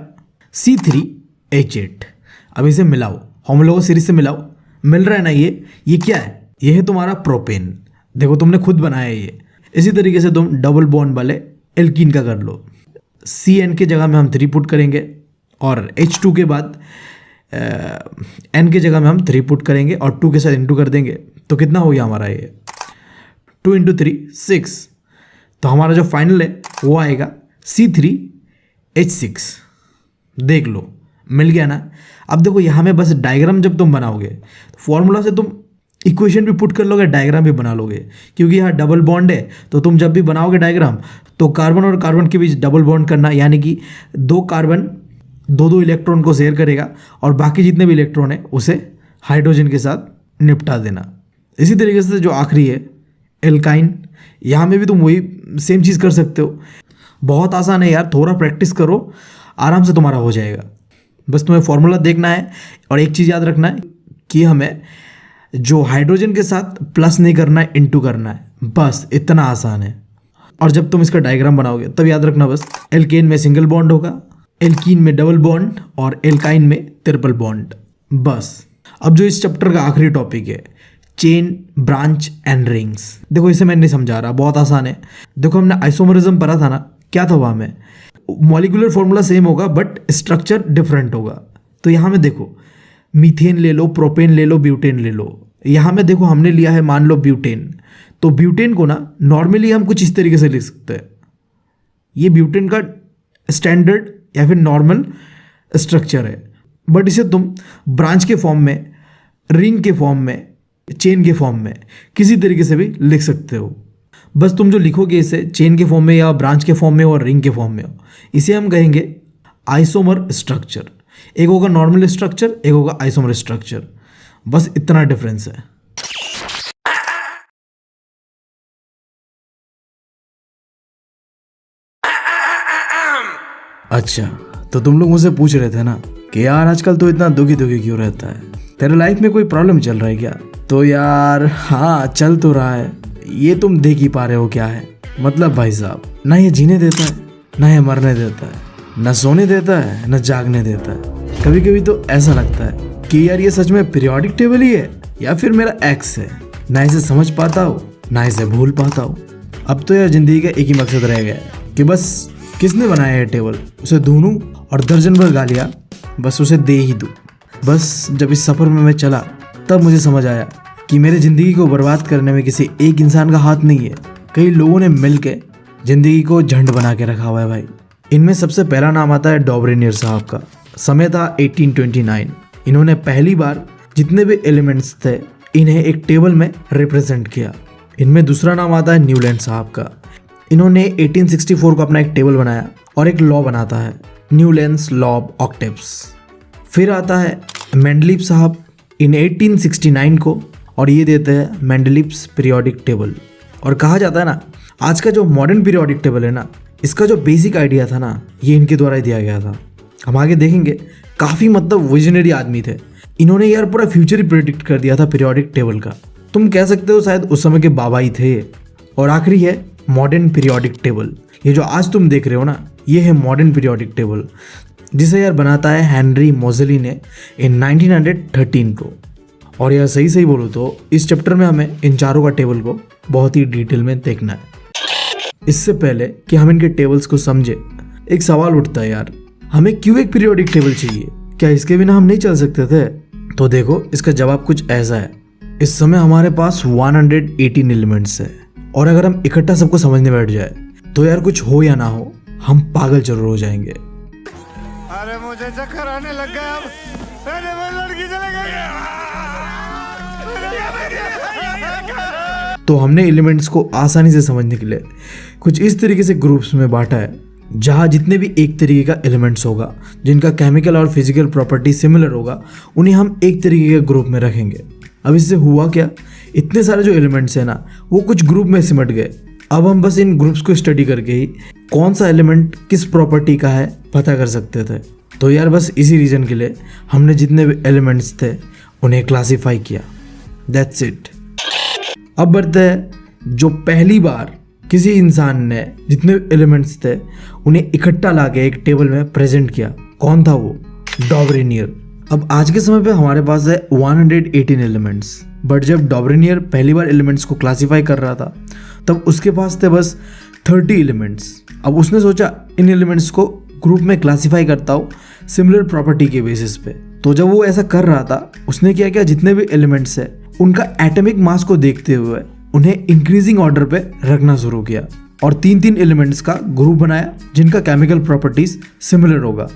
C3H8। अब इसे मिलाओ, होमोलोगस सीरीज से मिलाओ, मिल रहा है ना, ये क्या है, ये है तुम्हारा प्रोपेन। देखो तुमने खुद बनाया ये। इसी तरीके से तुम डबल बॉन्ड वाले एल्कीन का कर लो। CN के जगह में हम 3 पुट करेंगे, और H2 के बाद N के जगह में हम 3 पुट करेंगे और 2 के साथ इंटू कर देंगे। तो कितना हो गया हमारा ये 2 × 3 6। तो हमारा जो फाइनल है वो आएगा C3H6। देख लो मिल गया ना। अब देखो यहाँ में बस डायग्राम जब तुम बनाओगे, फॉर्मूला से तुम इक्वेशन भी पुट कर लोगे, डायग्राम भी बना लोगे, क्योंकि यहाँ डबल बॉन्ड है। तो तुम जब भी बनाओगे डायग्राम, तो कार्बन और कार्बन के बीच डबल बॉन्ड करना, यानी कि 2 कार्बन 2 इलेक्ट्रॉन को शेयर करेगा, और बाकी जितने भी इलेक्ट्रॉन है उसे हाइड्रोजन के साथ निपटा देना। इसी तरीके से जो आखिरी है एल्काइन, यहाँ में भी तुम वही सेम चीज़ कर सकते हो। बहुत आसान है यार, थोड़ा प्रैक्टिस करो, आराम से तुम्हारा हो जाएगा। बस तुम्हें फॉर्मूला देखना है, और एक चीज़ याद रखना है कि हमें जो हाइड्रोजन के साथ प्लस नहीं करना है, इंटू करना है, बस इतना आसान है। और जब तुम इसका डायग्राम बनाओगे तब याद रखना बस एल्केन में सिंगल बॉन्ड होगा, एल्कीन में डबल बॉन्ड, और एल्काइन में ट्रिपल बॉन्ड, बस। अब जो इस चैप्टर का आखिरी टॉपिक है, चेन, ब्रांच एंड रिंग्स। देखो इसे मैं नहीं समझा रहा, बहुत आसान है। देखो हमने आइसोमरिज्म पढ़ा था ना, क्या था वहाँ में, मॉलिक्यूलर फॉर्मूला सेम होगा बट स्ट्रक्चर डिफरेंट होगा। तो यहाँ में देखो मीथेन ले लो, प्रोपेन ले लो, ब्यूटेन ले लो। यहाँ में देखो हमने लिया है मान लो ब्यूटेन, तो ब्यूटेन को ना नॉर्मली हम कुछ इस तरीके से लिख सकते हैं। ये ब्यूटेन का स्टैंडर्ड या फिर नॉर्मल स्ट्रक्चर है, बट इसे तुम ब्रांच के फॉर्म में, रिंग के फॉर्म में, चेन के फॉर्म में किसी तरीके से भी लिख सकते हो। बस तुम जो लिखोगे इसे चेन के फॉर्म में या ब्रांच के फॉर्म में और रिंग के फॉर्म में, इसे हम कहेंगे आइसोमर स्ट्रक्चर। एक होगा नॉर्मल स्ट्रक्चर, एक होगा आइसोमर स्ट्रक्चर, बस इतना डिफरेंस है। अच्छा, तो तुम लोग मुझसे पूछ रहे थे ना कि यार आजकल तो इतना दुखी दुखी क्यों रहता है, तेरे लाइफ में कोई प्रॉब्लम चल रहा है क्या? तो यार हाँ, चल तो रहा है, ये तुम देख ही पा रहे हो क्या है। मतलब भाई साहब, ना ये जीने देता है, ना ये मरने देता है, न सोने देता है, न जागने देता है। कभी कभी तो ऐसा लगता है कि यार ये सच में पीरियोडिक टेबल ही है या फिर मेरा एक्स है। ना इसे समझ पाता हूँ, ना इसे भूल पाता हूँ। अब तो यार जिंदगी का एक ही मकसद रह गया है कि बस किसने बनाया है टेबल, उसे ढूंढूं और दर्जन भर गालियाँ बस उसे दे ही दूँ। बस जब इस सफ़र में मैं चला तब मुझे समझ आया कि मेरे ज़िंदगी को बर्बाद करने में किसी एक इंसान का हाथ नहीं है, कई लोगों ने मिल के ज़िंदगी को झंड बना के रखा हुआ है भाई। इनमें सबसे पहला नाम आता है डॉबरेनियर साहब का। समय था 1829। इन्होंने पहली बार जितने भी एलिमेंट्स थे इन्हें एक टेबल में रिप्रेजेंट किया। इनमें दूसरा नाम आता है न्यूलैंड साहब का। इन्होंने 1864 को अपना एक टेबल बनाया और एक लॉ बनाता है, न्यूलैंड्स लॉ ऑफ ऑक्टेव्स। फिर आता है मेंडलीफ साहब इन 1869 को, और ये देते हैं मेंडलीफ्स पीरियोडिक टेबल। और कहा जाता है ना, आज का जो मॉडर्न पीरियोडिक टेबल है ना, इसका जो बेसिक आइडिया था ना, ये इनके द्वारा ही दिया गया था। हम आगे देखेंगे, काफ़ी मतलब विजनरी आदमी थे। इन्होंने यार पूरा फ्यूचर ही प्रेडिक्ट कर दिया था पीरियोडिक टेबल का। तुम कह सकते हो शायद उस समय के बाबा ही थे। और आखिरी है मॉडर्न पीरियोडिक टेबल। ये जो आज तुम देख रहे हो ना, ये है मॉडर्न पीरियोडिक टेबल, जिसे यार बनाता है हेनरी मोज़ेली ने इन 1913 को। और यार सही बोलो तो इस चैप्टर में हमें इन चारों का टेबल को बहुत ही डिटेल में देखना है। इससे पहले कि हम इनके टेबल्स को समझे, एक सवाल उठता है यार, हमें क्यों एक पीरियोडिक टेबल चाहिए? क्या इसके बिना हम नहीं चल सकते थे? तो देखो, इसका जवाब कुछ ऐसा है। इस समय हमारे पास 118 एलिमेंट्स है, और अगर हम इकट्ठा सबको समझने बैठ जाए तो यार कुछ हो या ना हो, हम पागल जरूर हो जाएंगे। अरे मुझे चक्कर आने लग गया अब। अरे वो लड़की चले गई। तो हमने एलिमेंट्स को आसानी से समझने के लिए कुछ इस तरीके से ग्रुप्स में बांटा है, जहाँ जितने भी एक तरीके का एलिमेंट्स होगा जिनका केमिकल और फिजिकल प्रॉपर्टी सिमिलर होगा, उन्हें हम एक तरीके के ग्रुप में रखेंगे। अब इससे हुआ क्या, इतने सारे जो एलिमेंट्स हैं ना वो कुछ ग्रुप में सिमट गए। अब हम बस इन ग्रुप्स को स्टडी करके ही कौन सा एलिमेंट किस प्रॉपर्टी का है पता कर सकते थे। तो यार बस इसी रीज़न के लिए हमने जितने भी एलिमेंट्स थे उन्हें क्लासीफाई किया। That's it. अब बढ़ते हैं जो पहली बार किसी इंसान ने जितने एलिमेंट्स थे उन्हें इकट्ठा लाके एक टेबल में प्रेजेंट किया। कौन था वो? डॉबरेनियर। अब आज के समय पे हमारे पास है 118 एलिमेंट्स, बट जब डॉबरेनियर पहली बार एलिमेंट्स को क्लासीफाई कर रहा था तब उसके पास थे बस 30 एलिमेंट्स। अब उसने सोचा इन एलिमेंट्स को ग्रुप में क्लासीफाई करता हूँ सिमिलर प्रॉपर्टी के बेसिस पे। तो जब वो ऐसा कर रहा था उसने क्या किया, जितने भी एलिमेंट्स है उनका एटॉमिक मास को देखते हुए उन्हें इंक्रीजिंग ऑर्डर पे रखना शुरू किया और 3-3 एलिमेंट्स का ग्रुप बनाया जिनका केमिकल प्रॉपर्टीज सिमिलर होगा।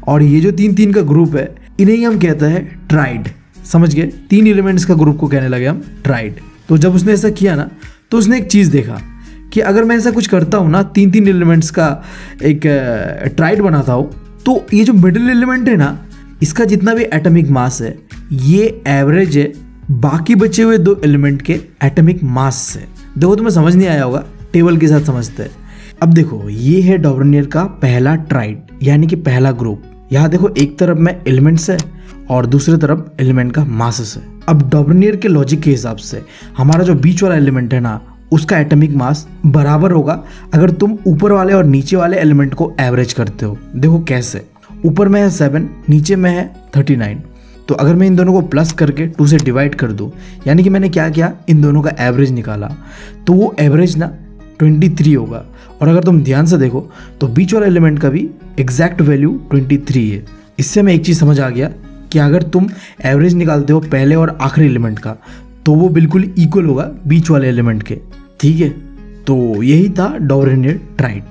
और ये जो 3-3 का ग्रुप है इन्हें ही हम कहते हैं ट्राइड। समझ गए? 3 एलिमेंट्स का ग्रुप को कहने लगे हम ट्राइड। तो जब उसने ऐसा किया ना तो उसने एक चीज़ देखा कि अगर मैं ऐसा कुछ करता हूँ ना, 3-3 एलिमेंट्स का एक ट्राइड बनाता हूँ, तो ये जो मिडिल एलिमेंट है ना इसका जितना भी एटॉमिक मास है ये एवरेज है बाकी बचे हुए 2 एलिमेंट के एटॉमिक मास से। देखो तुम्हें समझ नहीं आया होगा, टेबल के साथ समझते हैं। अब देखो ये है डॉबरेनियर का पहला ट्राइड यानी कि पहला ग्रुप। यहाँ देखो एक तरफ में एलिमेंट्स है और दूसरी तरफ एलिमेंट का मासेस है। अब डॉबरेनियर के लॉजिक के हिसाब से हमारा जो बीच वाला एलिमेंट है ना उसका एटॉमिक मास बराबर होगा अगर तुम ऊपर वाले और नीचे वाले एलिमेंट को एवरेज करते हो। देखो कैसे, ऊपर में है 7, नीचे में है 39। तो अगर मैं इन दोनों को प्लस करके 2 से डिवाइड कर दूं, यानी कि मैंने क्या किया, इन दोनों का एवरेज निकाला, तो वो एवरेज ना 23 होगा। और अगर तुम ध्यान से देखो तो बीच वाला एलिमेंट का भी एग्जैक्ट वैल्यू 23 है। इससे हमें एक चीज़ समझ आ गया कि अगर तुम एवरेज निकालते हो पहले और आखिरी एलिमेंट का तो वो बिल्कुल इक्वल होगा बीच वाले एलिमेंट के। ठीक है, तो यही था डॉबरेनियर ट्राइड।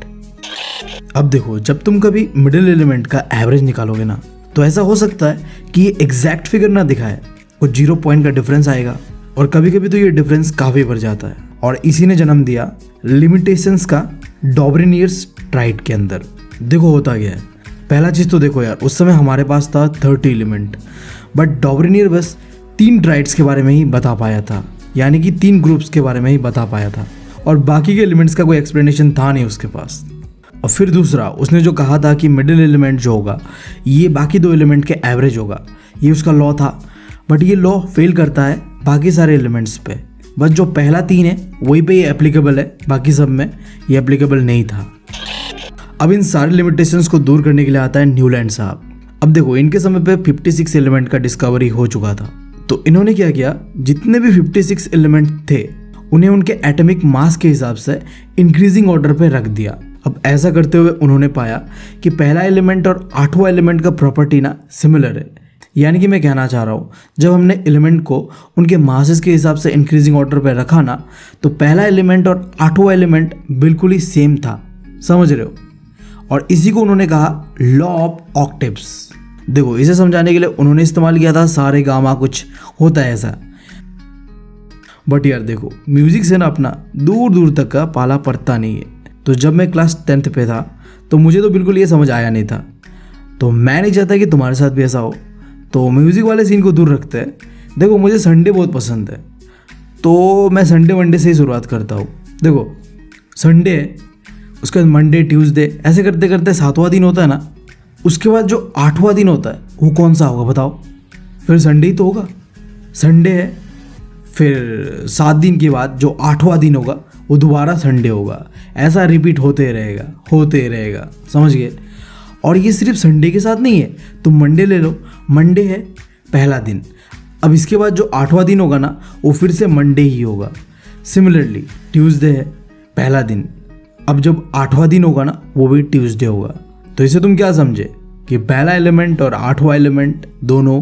अब देखो जब तुम कभी मिडिल एलिमेंट का एवरेज निकालोगे ना तो ऐसा हो सकता है कि ये एग्जैक्ट फिगर ना दिखाए, कुछ 0 पॉइंट का डिफरेंस आएगा और कभी कभी तो ये डिफरेंस काफ़ी बढ़ जाता है। और इसी ने जन्म दिया लिमिटेशंस का डॉबरेनियर्स ट्राइड के अंदर। देखो होता गया है, पहला चीज़ तो देखो यार, उस समय हमारे पास था 30 एलिमेंट, बट डॉबरेनियर बस 3 ट्राइड्स के बारे में ही बता पाया था, यानी कि 3 ग्रुप्स के बारे में ही बता पाया था और बाकी के एलिमेंट्स का कोई एक्सप्लेनेशन था नहीं उसके पास। और फिर दूसरा, उसने जो कहा था कि मिडिल एलिमेंट जो होगा ये बाकी 2 एलिमेंट के एवरेज होगा, ये उसका लॉ था, बट ये लॉ फेल करता है बाकी सारे एलिमेंट्स पे। बस जो पहला 3 है वही पे ये एप्लीकेबल है, बाकी सब में ये एप्लीकेबल नहीं था। अब इन सारे लिमिटेशंस को दूर करने के लिए आता है न्यूलैंड साहब। अब देखो इनके समय पे 56 एलिमेंट का डिस्कवरी हो चुका था, तो इन्होंने क्या किया, जितने भी 56 एलिमेंट थे उन्हें उनके एटॉमिक मास के हिसाब से इंक्रीजिंग ऑर्डर पे रख दिया। अब ऐसा करते हुए उन्होंने पाया कि पहला एलिमेंट और 8वां एलिमेंट का प्रॉपर्टी ना सिमिलर है। यानी कि मैं कहना चाह रहा हूँ, जब हमने एलिमेंट को उनके मासेस के हिसाब से इंक्रीजिंग ऑर्डर पे रखा ना तो पहला एलिमेंट और 8वां एलिमेंट बिल्कुल ही सेम था। समझ रहे हो? और इसी को उन्होंने कहा लॉ ऑफ ऑक्टेव्स। देखो इसे समझाने के लिए उन्होंने इस्तेमाल किया था सारे गामा, कुछ होता है ऐसा। बट यार देखो म्यूजिक से ना अपना दूर दूर तक का पाला पड़ता नहीं है। तो जब मैं क्लास 10th पे था तो मुझे तो बिल्कुल ये समझ आया नहीं था, तो मैं नहीं चाहता कि तुम्हारे साथ भी ऐसा हो, तो म्यूज़िक वाले सीन को दूर रखते हैं। देखो मुझे संडे बहुत पसंद है, तो मैं संडे वनडे से ही शुरुआत करता हूँ। देखो संडे है, उसके बाद मंडे ट्यूसडे, ऐसे करते करते 7वां दिन होता है ना, उसके बाद जो 8वां दिन होता है वो कौन सा होगा बताओ? फिर संडे ही तो होगा। संडे है, फिर 7 दिन के बाद जो 8वां दिन होगा वो दोबारा संडे होगा। ऐसा रिपीट होते रहेगा। समझ गए? और ये सिर्फ संडे के साथ नहीं है, तुम मंडे ले लो, मंडे है पहला दिन, अब इसके बाद जो 8वां दिन होगा ना वो फिर से मंडे ही होगा। सिमिलरली ट्यूसडे है पहला दिन, अब जब 8वां दिन होगा ना वो भी ट्यूसडे होगा। तो इसे तुम क्या समझे कि पहला एलिमेंट और 8वां एलिमेंट दोनों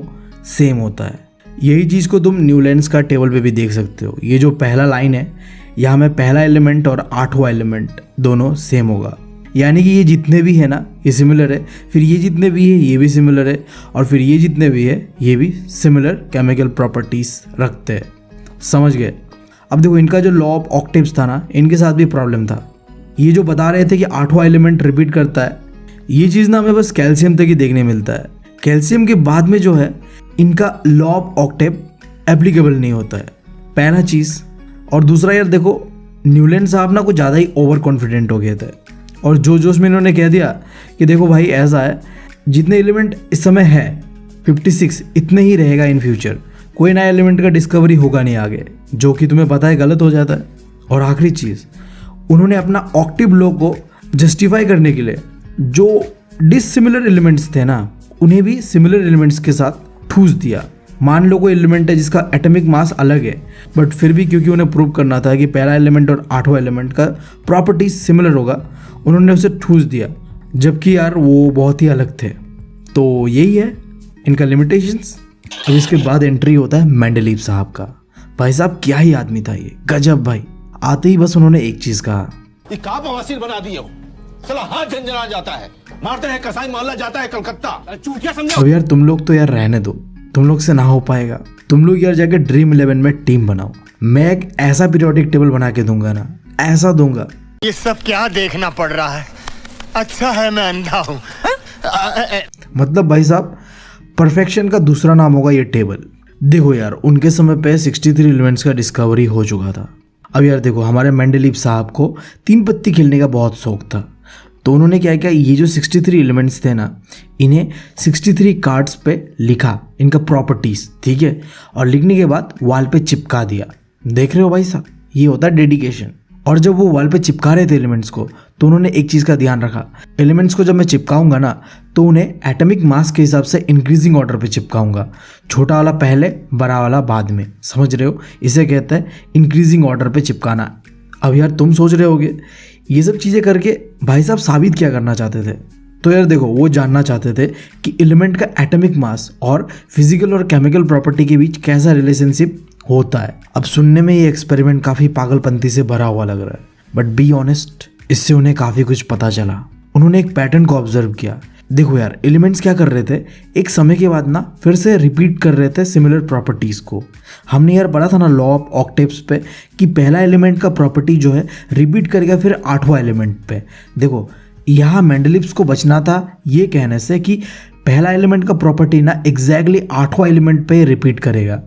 सेम होता है। यही चीज़ को तुम न्यूलैंड्स का टेबल पे भी देख सकते हो। ये जो पहला लाइन है यहाँ में पहला एलिमेंट और 8वां एलिमेंट दोनों सेम होगा। यानी कि ये जितने भी है ना ये सिमिलर है, फिर ये जितने भी है ये भी सिमिलर है, और फिर ये जितने भी है ये भी सिमिलर केमिकल प्रॉपर्टीज रखते हैं। समझ गए? अब देखो इनका जो लॉ ऑफ ऑक्टेव्स था ना, इनके साथ भी प्रॉब्लम था। ये जो बता रहे थे कि 8वां एलिमेंट रिपीट करता है, ये चीज़ ना हमें बस कैल्शियम तक ही देखने मिलता है। कैल्शियम के बाद में जो है इनका लॉ ऑफ ऑक्टेव एप्लीकेबल नहीं होता है, पहला चीज़। और दूसरा यार देखो न्यूलैंड साहब ना कुछ ज़्यादा ही ओवर कॉन्फिडेंट हो गए थे, और जो जोश में इन्होंने कह दिया कि देखो भाई ऐसा है, जितने एलिमेंट इस समय है 56 इतने ही रहेगा इन फ्यूचर, कोई नया एलिमेंट का डिस्कवरी होगा नहीं आगे, जो कि तुम्हें पता है गलत हो जाता है। और आखिरी चीज़, उन्होंने अपना ऑक्टिव लॉ को जस्टिफाई करने के लिए जो डिसिमिलर एलिमेंट्स थे ना उन्हें भी सिमिलर एलिमेंट्स के साथ ठूस दिया। मान लो कोई एलिमेंट है जिसका एटॉमिक मास अलग है, बट फिर भी क्योंकि उन्हें प्रूव करना था कि पहला एलिमेंट और 8वां एलिमेंट का प्रॉपर्टी सिमिलर होगा, उन्होंने उसे ठूस दिया, जबकि यार वो बहुत ही अलग थे। तो यही है इनका लिमिटेशंस। अब इसके बाद एंट्री होता है मेंडलीव साहब का। भाई साहब क्या ही आदमी था ये, गजब भाई। आते ही बस उन्होंने एक चीज़ कहा, ये का बवासीर बना दिए हो, साला हाथ झंझना जाता है, मारते हैं कसाई मोहल्ला जाता है कलकत्ता, चूतिया समझो। अब यार तुम लोग तो यार रहने दो, तुम लोग से ना हो पाएगा। तुम लोग यार जाके ड्रीम 11 में टीम बनाओ। मैं एक ऐसा पीरियोडिक टेबल बना के दूंगा ना, ऐसा दूंगा। ये सब क्या देखना पड़ रहा है? अच्छा है मैं अंधा हूँ। मतलब भाई साहब परफेक्शन का दूसरा नाम होगा ये टेबल। देखो यार उनके समय पे 63 एलिमेंट्स का डिस्कवरी हो चुका था। अब यार देखो हमारे मेंडलीव साहब को 3 पत्ती खेलने का बहुत शौक था, तो उन्होंने क्या किया, ये जो 63 एलिमेंट्स थे ना इन्हें 63 कार्ड्स पे लिखा, इनका प्रॉपर्टीज, ठीक है, और लिखने के बाद वॉल पे चिपका दिया। देख रहे हो भाई साहब, ये होता है डेडिकेशन। और जब वो वॉल पे चिपका रहे थे एलिमेंट्स को, तो उन्होंने एक चीज़ का ध्यान रखा, एलिमेंट्स को जब मैं चिपकाऊंगा ना तो उन्हें एटॉमिक मास के हिसाब से इंक्रीजिंग ऑर्डर पे चिपकाऊंगा, छोटा वाला पहले बड़ा वाला बाद में। समझ रहे हो? इसे कहते हैं इंक्रीजिंग ऑर्डर पे चिपकाना। अब यार तुम सोच रहे होगे ये सब चीज़ें करके भाई साहब साबित क्या करना चाहते थे? तो यार देखो वो जानना चाहते थे कि एलिमेंट का एटॉमिक मास और फिजिकल और केमिकल प्रॉपर्टी के बीच कैसा रिलेशनशिप होता है। अब सुनने में ये एक्सपेरिमेंट काफ़ी पागलपंती से भरा हुआ लग रहा है, बट बी ऑनेस्ट इससे उन्हें काफ़ी कुछ पता चला। उन्होंने एक पैटर्न को ऑब्जर्व किया। देखो यार एलिमेंट्स क्या कर रहे थे, एक समय के बाद ना फिर से रिपीट कर रहे थे सिमिलर प्रॉपर्टीज़ को। हमने यार पढ़ा था ना लॉ ऑफ ऑक्टेव्स पे कि पहला एलिमेंट का प्रॉपर्टी जो है रिपीट करेगा फिर 8वां एलिमेंट पे। देखो यहाँ मेंडलीव्स को बचना था ये कहने से कि पहला एलिमेंट का प्रॉपर्टी ना एग्जैक्टली 8वां एलिमेंट पे रिपीट करेगा।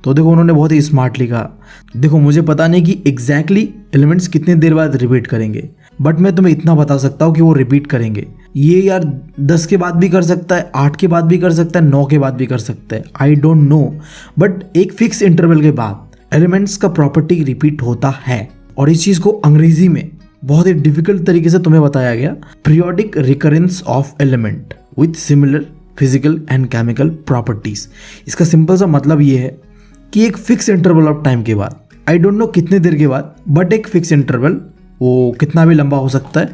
तो देखो उन्होंने बहुत ही स्मार्टली कहा, देखो मुझे पता नहीं कि एग्जैक्टली एलिमेंट्स कितने देर बाद रिपीट करेंगे, बट मैं तुम्हें इतना बता सकता हूँ कि वो रिपीट करेंगे। ये यार 10 के बाद भी कर सकता है, 8 के बाद भी कर सकता है, 9 के बाद भी कर सकता है, आई डोंट नो, बट एक फिक्स इंटरवल के बाद एलिमेंट्स का प्रॉपर्टी रिपीट होता है। और इस चीज़ को अंग्रेजी में बहुत ही डिफिकल्ट तरीके से तुम्हें बताया गया, periodic recurrence of element with similar physical and chemical properties. इसका सिंपल सा मतलब ये है कि एक फिक्स इंटरवल ऑफ टाइम के बाद, आई डोंट नो कितने देर के बाद, बट एक फिक्स इंटरवल, वो कितना भी लंबा हो सकता है,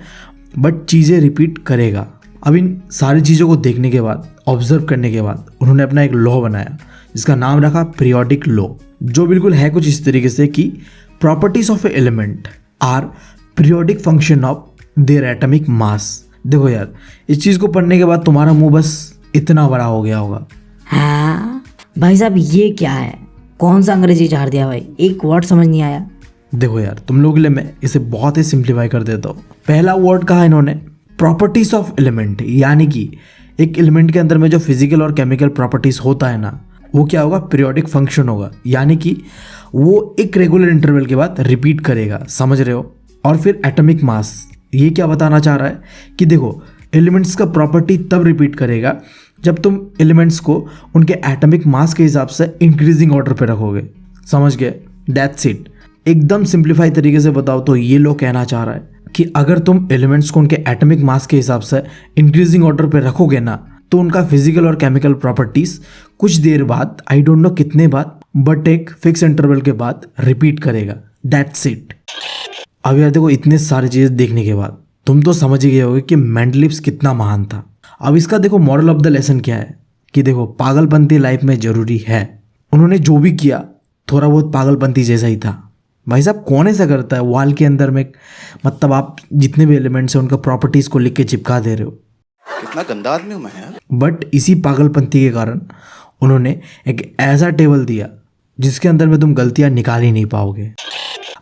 बट चीज़ें रिपीट करेगा। अब इन सारी चीज़ों को देखने के बाद, ऑब्जर्व करने के बाद उन्होंने अपना एक लॉ बनाया जिसका नाम रखा पीरियोडिक लॉ, जो बिल्कुल है कुछ इस तरीके से कि properties of a element are periodic function of their atomic mass. देखो यार इस चीज़ को पढ़ने के बाद तुम्हारा मुंह बस इतना बड़ा हो गया होगा। हाँ भाई साहब ये क्या है, कौन सा अंग्रेजी झाड़ दिया भाई, एक वर्ड समझ नहीं आया। देखो यार तुम लोग के लिए मैं इसे बहुत ही सिंप्लीफाई कर देता हूँ। पहला वर्ड कहा इन्होंने प्रॉपर्टीज ऑफ एलिमेंट, यानी कि एक एलिमेंट के अंदर में जो फिजिकल और केमिकल प्रॉपर्टीज होता है ना वो क्या होगा, पीरियोडिक फंक्शन होगा, यानी कि वो एक रेगुलर इंटरवल के बाद रिपीट करेगा। समझ रहे हो? और फिर एटॉमिक मास, ये क्या बताना चाह रहा है कि देखो एलिमेंट्स का प्रॉपर्टी तब रिपीट करेगा जब तुम एलिमेंट्स को उनके एटॉमिक मास के हिसाब से इंक्रीजिंग ऑर्डर पे रखोगे। समझ गए? That's it. एकदम सिंप्लीफाई तरीके से बताओ तो ये लोग कहना चाह रहा है कि अगर तुम एलिमेंट्स को उनके एटॉमिक मास के हिसाब से इंक्रीजिंग ऑर्डर पे रखोगे ना तो उनका फिजिकल और केमिकल प्रॉपर्टीज कुछ देर बाद, आई डोंट नो कितने बाद, बट एक फिक्स इंटरवल के बाद रिपीट करेगा। That's it. अब यार देखो इतने सारी चीज़ें देखने के बाद तुम तो समझ ही गए होगे कि मेंडलीव्स कितना महान था। अब इसका देखो मॉरल ऑफ द लेसन क्या है कि देखो पागलपंती लाइफ में ज़रूरी है। उन्होंने जो भी किया थोड़ा बहुत पागलपंती जैसा ही था, भाई साहब कौन ऐसा करता है वॉल के अंदर में, मतलब आप जितने भी एलिमेंट्स हैं उनका प्रॉपर्टीज को लिख के चिपका दे रहे हो। कितना गंदा आदमी हूं मैं यार। बट इसी पागलपंती के कारण उन्होंने एक ऐसा टेबल दिया जिसके अंदर में तुम गलतियां निकाल ही नहीं पाओगे।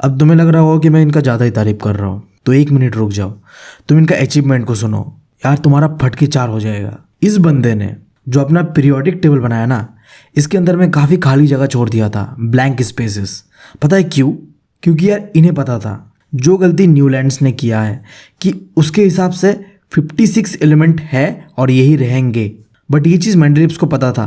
अब तुम्हें लग रहा होगा कि मैं इनका ज़्यादा ही तारीफ कर रहा हूँ, तो 1 मिनट रुक जाओ, तुम इनका अचीवमेंट को सुनो यार, तुम्हारा फटके 4 हो जाएगा। इस बंदे ने जो अपना पीरियोडिक टेबल बनाया ना, इसके अंदर में काफ़ी खाली जगह छोड़ दिया था, ब्लैंक स्पेसेस। पता है क्यों? क्योंकि यार इन्हें पता था जो गलती न्यूलैंड्स ने किया है कि उसके हिसाब से 56 एलिमेंट है और यही रहेंगे। बट ये चीज़ मेंडलिप्स को पता था,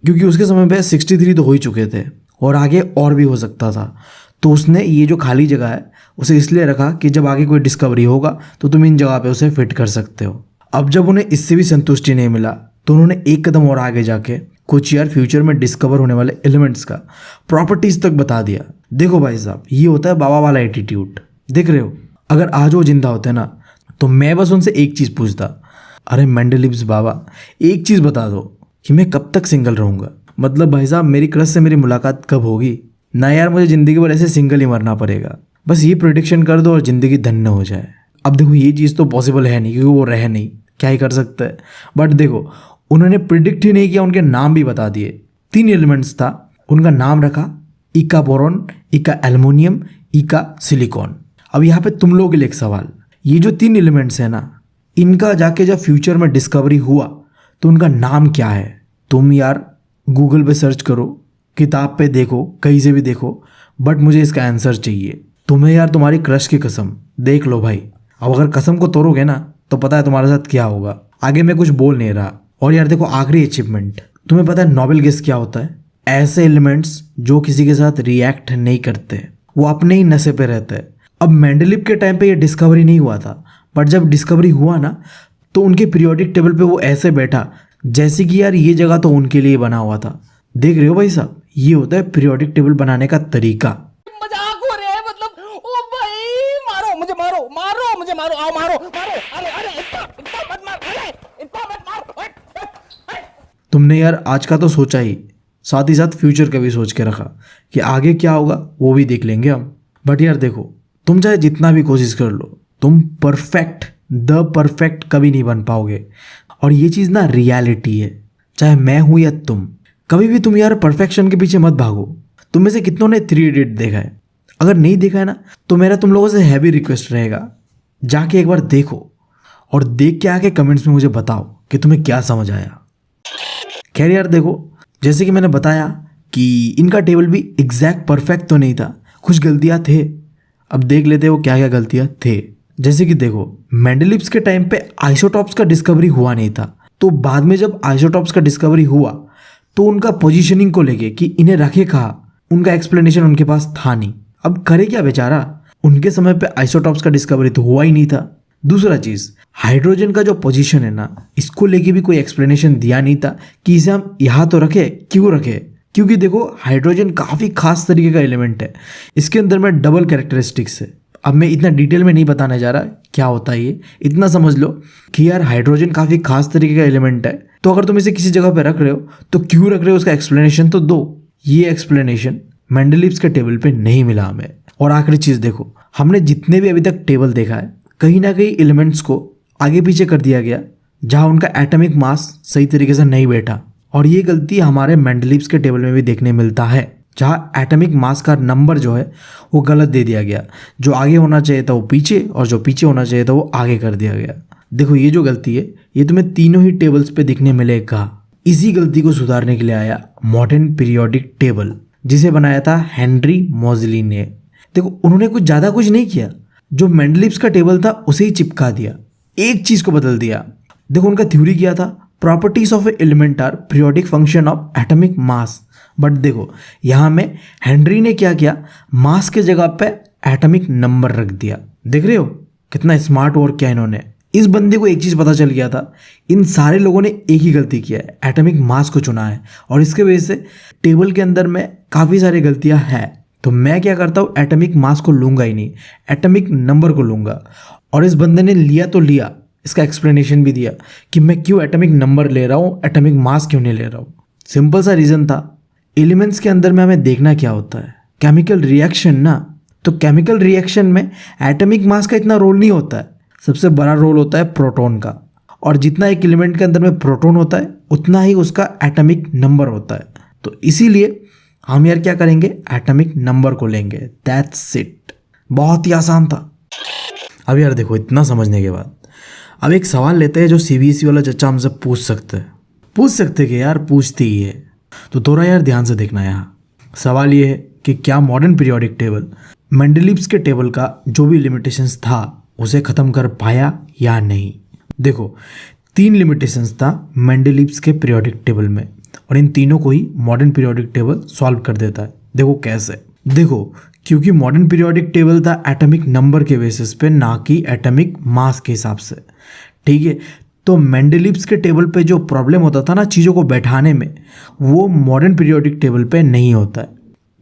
क्योंकि उसके समय पे 63 तो हो ही चुके थे और आगे और भी हो सकता था। तो उसने ये जो खाली जगह है उसे इसलिए रखा कि जब आगे कोई डिस्कवरी होगा तो तुम इन जगह पे उसे फिट कर सकते हो। अब जब उन्हें इससे भी संतुष्टि नहीं मिला तो उन्होंने एक कदम और आगे जाके कुछ यार फ्यूचर में डिस्कवर होने वाले एलिमेंट्स का प्रॉपर्टीज तक बता दिया। देखो भाई साहब, ये होता है बाबा वाला एटीट्यूड। देख रहे हो, अगर आज वो जिंदा होते ना तो मैं बस उनसे एक चीज़ पूछता, अरे मेंडलिप्स बाबा एक चीज़ बता दो कि मैं कब तक सिंगल रहूँगा। मतलब भाई साहब मेरी क्रश से मेरी मुलाकात कब होगी ना यार, मुझे ज़िंदगी भर ऐसे सिंगल ही मरना पड़ेगा। बस ये प्रेडिक्शन कर दो और ज़िंदगी धन्य हो जाए। अब देखो ये चीज़ तो पॉसिबल है नहीं, क्योंकि वो रह नहीं, क्या ही कर सकता है। बट देखो उन्होंने प्रिडिक्ट ही नहीं किया, उनके नाम भी बता दिए। 3 एलिमेंट्स था, उनका नाम रखा इका बोरॉन, इका एल्युमिनियम, इका सिलिकॉन। अब यहाँ पे तुम लोगों के लिए एक सवाल, ये जो 3 एलिमेंट्स हैं ना, इनका जाके जब फ्यूचर में डिस्कवरी हुआ तो उनका नाम क्या है? तुम यार गूगल पे सर्च करो, किताब पे देखो, कहीं से भी देखो, बट मुझे इसका आंसर चाहिए। तुम्हें यार तुम्हारी क्रश की कसम, देख लो भाई। अब अगर कसम को तोड़ोगे ना तो पता है तुम्हारे साथ क्या होगा। आगे मैं कुछ बोल नहीं रहा। और यार देखो आखिरी अचीवमेंट, तुम्हें पता है नोबेल गेस क्या होता है? ऐसे एलिमेंट्स जो किसी के साथ रिएक्ट नहीं करते, वो अपने ही नशे पे रहते हैं। अब मेंडलिप के टाइम पे ये डिस्कवरी नहीं हुआ था, बट जब डिस्कवरी हुआ ना तो उनके पीरियोडिक टेबल पे वो ऐसे बैठा जैसे कि यार ये जगह तो उनके लिए बना हुआ था। देख रहे हो भाई साहब, ये होता है पीरियोडिक टेबल बनाने का तरीका। मजाक हो रहा है, मतलब ओ भाई मारो मुझे, मारो मारो मुझे, मारो आओ मारो मारो, अरे अरे इतना इतना मत मार, अरे इतना मत मार। तुमने यार आज का तो सोचा ही, साथ ही साथ फ्यूचर का भी सोच के रखा कि आगे क्या होगा वो भी देख लेंगे हम। बट यार देखो, तुम चाहे जितना भी कोशिश कर लो, तुम द परफेक्ट कभी नहीं बन पाओगे। और ये चीज़ ना रियलिटी है, चाहे मैं हूँ या तुम। कभी भी तुम यार परफेक्शन के पीछे मत भागो। तुम में से कितनों ने 3 इडियट देखा है? अगर नहीं देखा है ना तो मेरा तुम लोगों से हैवी रिक्वेस्ट रहेगा, जाके एक बार देखो और देख के आके कमेंट्स में मुझे बताओ कि तुम्हें क्या समझ आया। खैर यार देखो, जैसे कि मैंने बताया कि इनका टेबल भी एग्जैक्ट परफेक्ट तो नहीं था, कुछ गलतियाँ थे। अब देख लेते हो क्या क्या गलतियाँ थे। जैसे कि देखो, मेंडलिप्स के टाइम पे आइसोटॉप्स का डिस्कवरी हुआ नहीं था, तो बाद में जब आइसोटॉप्स का डिस्कवरी हुआ तो उनका पोजीशनिंग को लेके कि इन्हें रखे कहाँ, उनका एक्सप्लेनेशन उनके पास था नहीं। अब करे क्या बेचारा, उनके समय पे आइसोटॉप्स का डिस्कवरी तो हुआ ही नहीं था। दूसरा चीज़, हाइड्रोजन का जो पोजीशन है ना, इसको लेके भी कोई एक्सप्लेनेशन दिया नहीं था कि इसे हम यहाँ तो रखे, क्यों रखे। क्योंकि देखो हाइड्रोजन काफ़ी खास तरीके का एलिमेंट है, इसके अंदर में डबल कैरेक्टरिस्टिक्स है। अब मैं इतना डिटेल में नहीं बताने जा रहा क्या होता है ये, इतना समझ लो कि यार हाइड्रोजन काफ़ी खास तरीके का एलिमेंट है। तो अगर तुम इसे किसी जगह पे रख रहे हो तो क्यों रख रहे हो, उसका एक्सप्लेनेशन तो दो। ये एक्सप्लेनेशन मेंडलिप्स के टेबल पे नहीं मिला हमें। और आखिरी चीज़ देखो, हमने जितने भी अभी तक टेबल देखा है, कहीं ना कहीं एलिमेंट्स को आगे पीछे कर दिया गया, जहाँ उनका एटॉमिक मास सही तरीके से नहीं बैठा। और ये गलती हमारे मेंडलिप्स के टेबल में भी देखने मिलता है, जहाँ एटॉमिक मास का नंबर जो है वो गलत दे दिया गया। जो आगे होना चाहिए था वो पीछे, और जो पीछे होना चाहिए था वो आगे कर दिया गया। देखो ये जो गलती है ये तुम्हें तीनों ही टेबल्स पे दिखने मिलेगा। इसी गलती को सुधारने के लिए आया मॉडर्न पीरियोडिक टेबल, जिसे बनाया था हेनरी मोज़ली ने। देखो उन्होंने कुछ ज़्यादा कुछ नहीं किया, जो मेंडलिप्स का टेबल था उसे ही चिपका दिया, एक चीज़ को बदल दिया। देखो उनका थ्योरी क्या था, properties of a element are periodic function of atomic mass. But देखो यहाँ में हेनरी ने क्या किया, मास के जगह पे एटॉमिक नंबर रख दिया। देख रहे हो कितना स्मार्ट वर्क किया इन्होंने। इस बंदे को एक चीज़ पता चल गया था, इन सारे लोगों ने एक ही गलती किया है, एटॉमिक मास को चुना है। और इसके वजह से टेबल के अंदर में काफ़ी सारी गलतियाँ हैं। तो मैं क्या करता हूँ, एटॉमिक मास को लूँगा ही नहीं, एटॉमिक नंबर को लूँगा। और इस बंदे ने लिया तो लिया, इसका एक्सप्लेनेशन भी दिया कि मैं क्यों एटॉमिक नंबर ले रहा हूँ, एटॉमिक मास क्यों नहीं ले रहा हूँ। सिंपल सा रीज़न था, एलिमेंट्स के अंदर में हमें देखना क्या होता है, केमिकल रिएक्शन ना। तो केमिकल रिएक्शन में एटॉमिक मास का इतना रोल नहीं होता है, सबसे बड़ा रोल होता है प्रोटॉन का। और जितना एक एलिमेंट के अंदर में प्रोटॉन होता है उतना ही उसका एटॉमिक नंबर होता है। तो इसीलिए हम यार क्या करेंगे, एटॉमिक नंबर को लेंगे। दैट्स इट, बहुत ही आसान था। अब यार देखो, इतना समझने के बाद अब एक सवाल लेते हैं जो सीबीएसई वाला चच्चा हमसे पूछ सकते कि यार पूछते ही है। तो थोड़ा यार ध्यान से देखना। यहाँ सवाल ये है कि क्या मॉडर्न पीरियोडिक टेबल मेंडलीव्स के टेबल का जो भी लिमिटेशंस था उसे ख़त्म कर पाया या नहीं। देखो 3 लिमिटेशंस था मेंडलीव्स के पीरियोडिक टेबल में, और इन तीनों को ही मॉडर्न पीरियोडिक टेबल सॉल्व कर देता है। देखो कैसे, देखो क्योंकि मॉडर्न पीरियोडिक टेबल था एटॉमिक नंबर के बेसिस पे, ना कि एटॉमिक मास के हिसाब से, ठीक है। तो मेंडलीव्स के टेबल पे जो प्रॉब्लम होता था ना चीज़ों को बैठाने में, वो मॉडर्न पीरियोडिक टेबल पे नहीं होता है।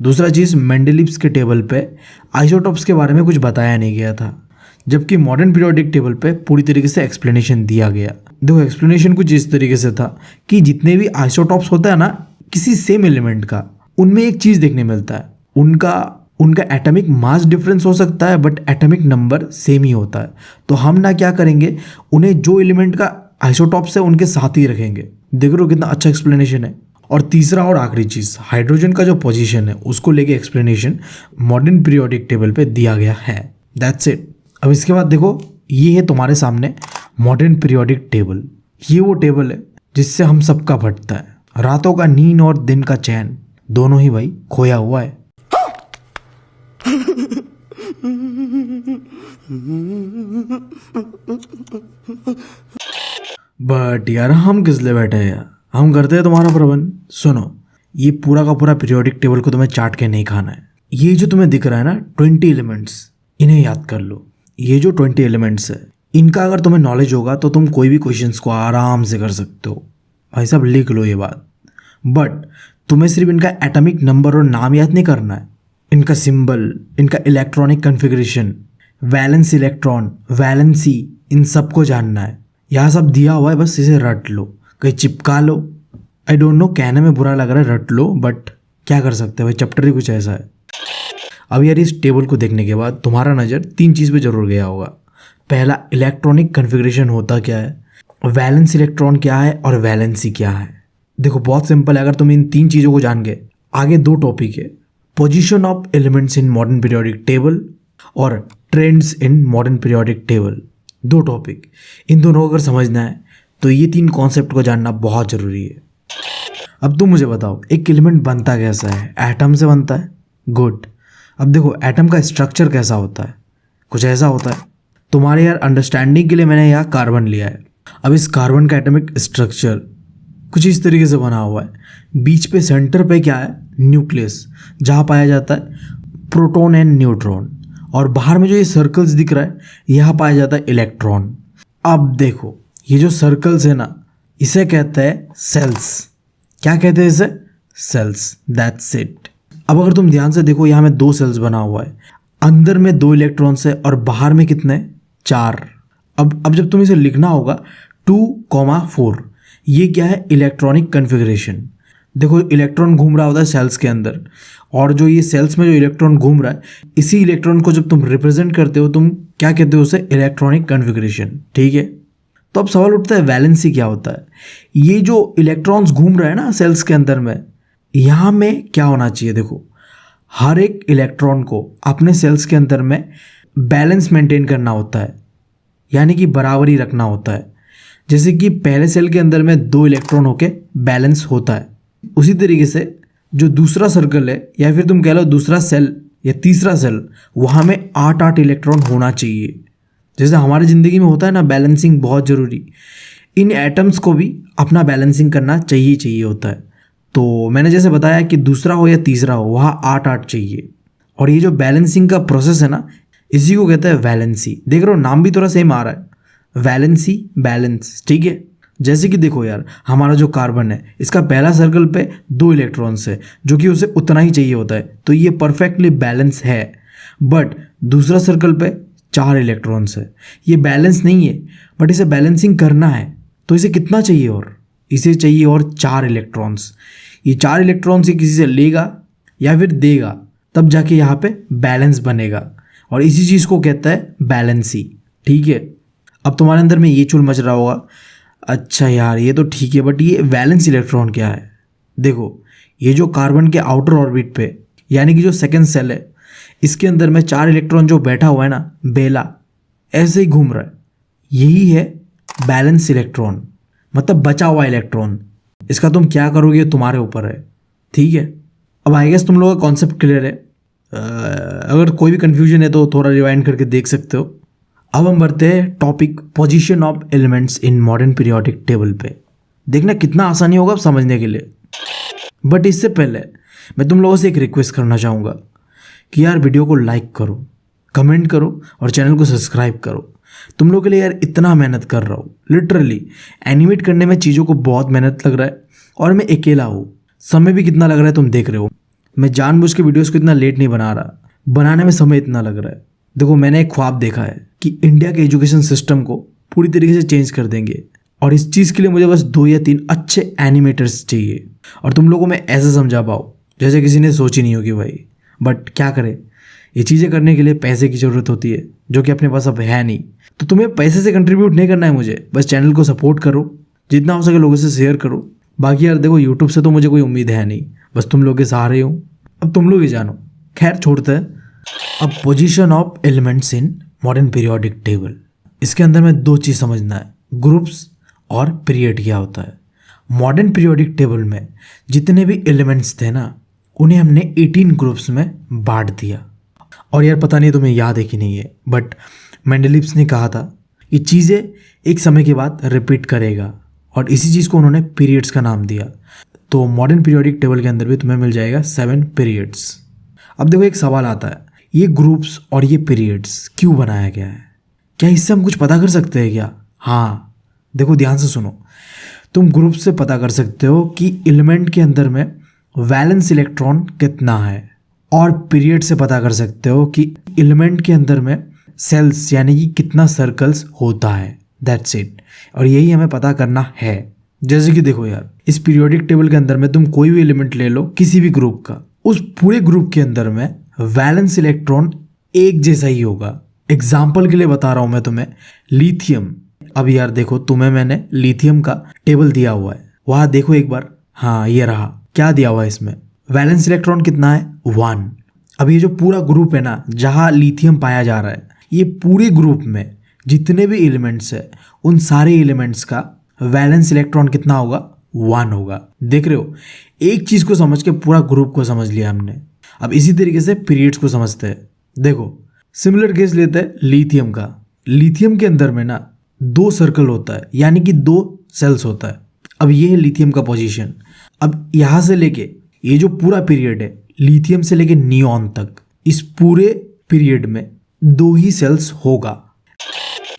दूसरा चीज़, मेंडलीव्स के टेबल पे आइसोटॉप्स के बारे में कुछ बताया नहीं गया था, जबकि मॉडर्न पीरियोडिक टेबल पे पूरी तरीके से एक्सप्लेनेशन दिया गया। देखो एक्सप्लेनेशन कुछ इस तरीके से था कि जितने भी आइसोटॉप्स होता है ना किसी सेम एलिमेंट का, उनमें एक चीज़ देखने मिलता है, उनका एटॉमिक मास डिफरेंस हो सकता है बट एटॉमिक नंबर सेम ही होता है। तो हम ना क्या करेंगे, उन्हें जो एलिमेंट का आइसोटॉप्स है उनके साथ ही रखेंगे। देख रहे हो कितना अच्छा एक्सप्लेनेशन है। और तीसरा और आखिरी चीज़, हाइड्रोजन का जो पोजीशन है उसको लेके एक्सप्लेनेशन मॉडर्न पीरियोडिक टेबल पे दिया गया है। That's it. अब इसके बाद देखो, ये है तुम्हारे सामने मॉडर्न पीरियोडिक टेबल। ये वो टेबल है जिससे हम सबका फटता है। रातों का नींद और दिन का चैन दोनों ही भाई खोया हुआ है। बट यार हम किस लिए बैठे हैं यार, हम करते हैं तुम्हारा प्रबंध। सुनो, ये पूरा का पूरा पीरियोडिक टेबल को तुम्हें चाट के नहीं खाना है। ये जो तुम्हें दिख रहा है ना 20 एलिमेंट्स, इन्हें याद कर लो। ये जो 20 एलिमेंट्स है, इनका अगर तुम्हें नॉलेज होगा तो तुम कोई भी क्वेश्चंस को आराम से कर सकते हो। भाई साहब लिख लो ये बात। बट तुम्हें सिर्फ इनका एटॉमिक नंबर और नाम याद नहीं करना है, इनका सिंबल, इनका electronic configuration, valence electron, valency, इन सबको जानना है। यहाँ सब दिया हुआ है, बस इसे रट लो, कहीं चिपका लो। आई डोंट नो, कहने में बुरा लग रहा है रट लो, बट क्या कर सकते हैं भाई, चैप्टर ही कुछ ऐसा है। अब यार इस टेबल को देखने के बाद तुम्हारा नज़र 3 चीज़ पे जरूर गया होगा। पहला, इलेक्ट्रॉनिक कन्फिग्रेशन होता क्या है, वैलेंस इलेक्ट्रॉन क्या है और वैलेंसी क्या है। देखो बहुत सिंपल है, अगर तुम इन 3 चीज़ों को जान गए, आगे 2 टॉपिक है, position of elements in modern periodic table और trends in modern periodic table. 2 topic, इन दोनों को अगर समझना है तो ये 3 कॉन्सेप्ट को जानना बहुत ज़रूरी है। अब तुम मुझे बताओ, एक एलिमेंट बनता कैसा है? एटम से बनता है। गुड। अब देखो एटम का स्ट्रक्चर कैसा होता है, कुछ ऐसा होता है। तुम्हारे यार अंडरस्टैंडिंग के लिए मैंने यहाँ कार्बन लिया है। अब इस कार्बन का एटॉमिक स्ट्रक्चर कुछ इस तरीके से बना हुआ है। बीच पे सेंटर पे क्या है, न्यूक्लियस, जहाँ पाया जाता है प्रोटॉन एंड न्यूट्रॉन, और बाहर में जो ये सर्कल्स दिख रहा है यहाँ पाया जाता है इलेक्ट्रॉन। अब देखो ये जो सर्कल्स है ना, इसे कहते हैं सेल्स। क्या कहते हैं इसे? सेल्स। That's it. अब अगर तुम ध्यान से देखो, यहाँ में 2 सेल्स बना हुआ है, अंदर में 2 इलेक्ट्रॉन्स है और बाहर में कितने? 4। अब जब तुम इसे लिखना होगा 2,4, ये क्या है? Electronic configuration. देखो इलेक्ट्रॉन घूम रहा होता है सेल्स के अंदर, और जो ये सेल्स में जो इलेक्ट्रॉन घूम रहा है, इसी इलेक्ट्रॉन को जब तुम रिप्रेजेंट करते हो, तुम क्या कहते हो उसे? Electronic configuration. ठीक है। तो अब सवाल उठता है वैलेंसी क्या होता है? ये जो इलेक्ट्रॉन्स घूम रहे हैं ना सेल्स के अंदर में, यहाँ में क्या होना चाहिए? देखो हर एक इलेक्ट्रॉन को अपने सेल्स के अंदर में बैलेंस मेंटेन करना होता है, यानी कि बराबरी रखना होता है। जैसे कि पहले सेल के अंदर में 2 इलेक्ट्रॉन होके बैलेंस होता है, उसी तरीके से जो दूसरा सर्कल है, या फिर तुम कह लो दूसरा सेल या तीसरा सेल, वहाँ में 8 इलेक्ट्रॉन होना चाहिए। जैसे हमारी ज़िंदगी में होता है ना बैलेंसिंग बहुत ज़रूरी, इन एटम्स को भी अपना बैलेंसिंग करना चाहिए होता है। तो मैंने जैसे बताया कि दूसरा हो या तीसरा हो, वहाँ 8 चाहिए। और ये जो बैलेंसिंग का प्रोसेस है ना, इसी को कहते हैं वैलेंसी। देख रहे हो नाम भी थोड़ा सेम आ रहा है, वैलेंसी, बैलेंस। ठीक है। जैसे कि देखो यार, हमारा जो कार्बन है, इसका पहला सर्कल पे 2 इलेक्ट्रॉन्स है, जो कि उसे उतना ही चाहिए होता है, तो ये परफेक्टली बैलेंस है। बट दूसरा सर्कल पे 4 इलेक्ट्रॉन्स है, ये बैलेंस नहीं है, बट इसे बैलेंसिंग करना है, तो इसे कितना चाहिए? और इसे चाहिए और 4 इलेक्ट्रॉन्स। ये 4 इलेक्ट्रॉन्स ये किसी से लेगा या फिर देगा, तब जाके यहाँ पे बैलेंस बनेगा, और इसी चीज़ को कहता है बैलेंसी। ठीक है, अब तुम्हारे अंदर में ये चुल मच रहा होगा, अच्छा यार ये तो ठीक है, बट ये वैलेंस इलेक्ट्रॉन क्या है? देखो, ये जो कार्बन के आउटर ऑर्बिट पे यानी कि जो सेकंड सेल है, इसके अंदर में 4 इलेक्ट्रॉन जो बैठा हुआ है ना, बेला ऐसे ही घूम रहा है, यही है बैलेंस इलेक्ट्रॉन, मतलब बचा हुआ इलेक्ट्रॉन। इसका तुम क्या करोगे तुम्हारे ऊपर है। ठीक है, अब आई गेस तुम लोगों का कॉन्सेप्ट क्लियर है। अगर कोई भी कन्फ्यूजन है तो थोड़ा रिवाइंड करके देख सकते हो। अब हम बढ़ते हैं topic position of elements in modern periodic table पे। देखना कितना आसानी होगा अब समझने के लिए। बट इससे पहले मैं तुम लोगों से एक रिक्वेस्ट करना चाहूँगा कि यार वीडियो को लाइक करो, कमेंट करो और चैनल को सब्सक्राइब करो। तुम लोगों के लिए यार इतना मेहनत कर रहा हूँ, लिटरली एनिमेट करने में चीज़ों को बहुत मेहनत लग रहा है, और मैं अकेला हूँ, समय भी कितना लग रहा है तुम देख रहे हो। मैं जानबूझ के वीडियोस को इतना लेट नहीं बना रहा, बनाने में समय इतना लग रहा है। देखो, मैंने एक ख्वाब देखा है कि इंडिया के एजुकेशन सिस्टम को पूरी तरीके से चेंज कर देंगे, और इस चीज़ के लिए मुझे बस 2 या 3 अच्छे एनिमेटर्स चाहिए, और तुम लोगों में ऐसे समझा पाओ जैसे किसी ने सोची नहीं होगी भाई। बट क्या करें, ये चीज़ें करने के लिए पैसे की ज़रूरत होती है, जो कि अपने पास अब है नहीं। तो तुम्हें पैसे से कंट्रीब्यूट नहीं करना है मुझे, बस चैनल को सपोर्ट करो, जितना हो सके लोगों से शेयर करो। बाकी यार देखो, यूट्यूब से तो मुझे कोई उम्मीद है नहीं, बस तुम लोग के सहारे हो। अब तुम लोग ही जानो, खैर छोड़ते हैं। अब position of elements in modern periodic table, इसके अंदर में 2 चीज़ समझना है, ग्रुप्स और पीरियड क्या होता है। मॉडर्न पीरियोडिक टेबल में जितने भी एलिमेंट्स थे ना, उन्हें हमने 18 ग्रुप्स में बांट दिया। और यार पता नहीं तुम्हें याद है कि नहीं है, बट मेंडलीव्स ने कहा था कि चीज़ें एक समय के बाद रिपीट करेगा, और इसी चीज़ को उन्होंने पीरियड्स का नाम दिया। तो मॉडर्न पीरियोडिक टेबल के अंदर भी तुम्हें मिल जाएगा 7 पीरियड्स। अब देखो, एक सवाल आता है, ये ग्रुप्स और ये पीरियड्स क्यों बनाया गया है? क्या इससे हम कुछ पता कर सकते हैं क्या? हाँ, देखो ध्यान से सुनो। तुम ग्रुप से पता कर सकते हो कि एलिमेंट के अंदर में वैलेंस इलेक्ट्रॉन कितना है, और पीरियड से पता कर सकते हो कि एलिमेंट के अंदर में सेल्स यानी कि कितना सर्कल्स होता है। दैट्स इट, और यही हमें पता करना है। जैसे कि देखो यार, इस पीरियोडिक टेबल के अंदर में तुम कोई भी एलिमेंट ले लो किसी भी ग्रुप का, उस पूरे ग्रुप के अंदर में वैलेंस इलेक्ट्रॉन एक जैसा ही होगा। एग्जाम्पल के लिए बता रहा हूं मैं तुम्हें, लिथियम। अब यार देखो, तुम्हें मैंने लिथियम का टेबल दिया हुआ है, वहां देखो एक बार। हाँ, ये रहा, क्या दिया हुआ है इसमें, वैलेंस इलेक्ट्रॉन कितना है, 1। अब ये जो पूरा ग्रुप है ना, जहां लिथियम पाया जा रहा है, ये पूरे ग्रुप में जितने भी एलिमेंट्स है, उन सारे एलिमेंट्स का वैलेंस इलेक्ट्रॉन कितना होगा, 1 होगा। देख रहे हो, एक चीज को समझ के पूरा ग्रुप को समझ लिया हमने। अब इसी तरीके से पीरियड्स को समझते हैं। देखो, सिमिलर केस लेते हैं लिथियम का। लिथियम के अंदर में ना 2 सर्कल होता है, यानी कि 2 सेल्स होता है। अब ये है लिथियम का पोजीशन। अब यहां से लेके ये जो पूरा पीरियड है, लिथियम से लेके नियॉन तक, इस पूरे पीरियड में 2 ही सेल्स होगा।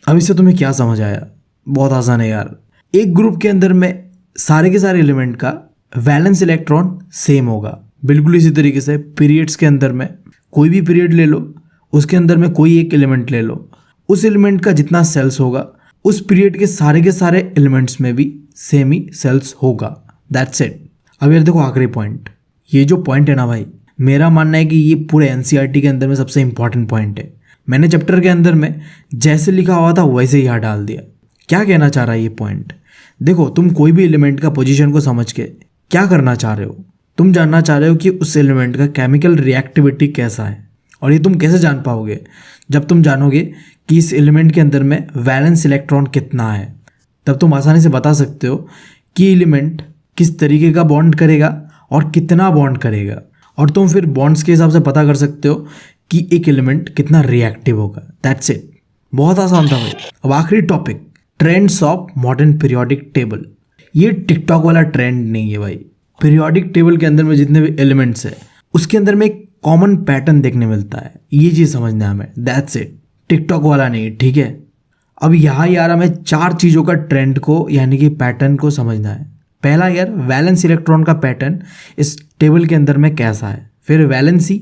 अब इससे तुम्हें क्या समझ आया? बहुत आसान है यार। एक ग्रुप के अंदर में सारे के सारे एलिमेंट का वैलेंस इलेक्ट्रॉन सेम होगा। बिल्कुल इसी तरीके से पीरियड्स के अंदर में कोई भी पीरियड ले लो, उसके अंदर में कोई एक एलिमेंट ले लो, उस एलिमेंट का जितना सेल्स होगा, उस पीरियड के सारे एलिमेंट्स में भी सेम ही सेल्स होगा। That's it. अब यार देखो, आखिरी पॉइंट, ये जो पॉइंट है ना भाई, मेरा मानना है कि ये पूरे एनसीईआरटी के अंदर में सबसे इंपॉर्टेंट पॉइंट है। मैंने चैप्टर के अंदर में जैसे लिखा हुआ था वैसे ही यहाँ डाल दिया। क्या कहना चाह रहा है ये पॉइंट? देखो, तुम कोई भी एलिमेंट का पोजीशन को समझ के क्या करना चाह रहे हो, तुम जानना चाह रहे हो कि उस एलिमेंट का केमिकल रिएक्टिविटी कैसा है। और ये तुम कैसे जान पाओगे? जब तुम जानोगे कि इस एलिमेंट के अंदर में वैलेंस इलेक्ट्रॉन कितना है, तब तुम आसानी से बता सकते हो कि एलिमेंट किस तरीके का बॉन्ड करेगा और कितना बॉन्ड करेगा, और तुम फिर बॉन्ड्स के हिसाब से पता कर सकते हो कि एक एलिमेंट कितना रिएक्टिव होगा। That's it. बहुत आसान था भाई। अब आखिरी topic, trends of modern periodic table. ये टिकटॉक वाला ट्रेंड नहीं है भाई। पीरियोडिक टेबल के अंदर में जितने भी एलिमेंट्स है, उसके अंदर में एक कॉमन पैटर्न देखने मिलता है। ये चीज़ समझना है हमें। दैट्स इट, टिकटॉक वाला नहीं, ठीक है। अब यहाँ यार हमें 4 चीज़ों का ट्रेंड को यानी कि पैटर्न को समझना है। पहला यार, वैलेंस इलेक्ट्रॉन का पैटर्न इस टेबल के अंदर में कैसा है, फिर वैलेंसी,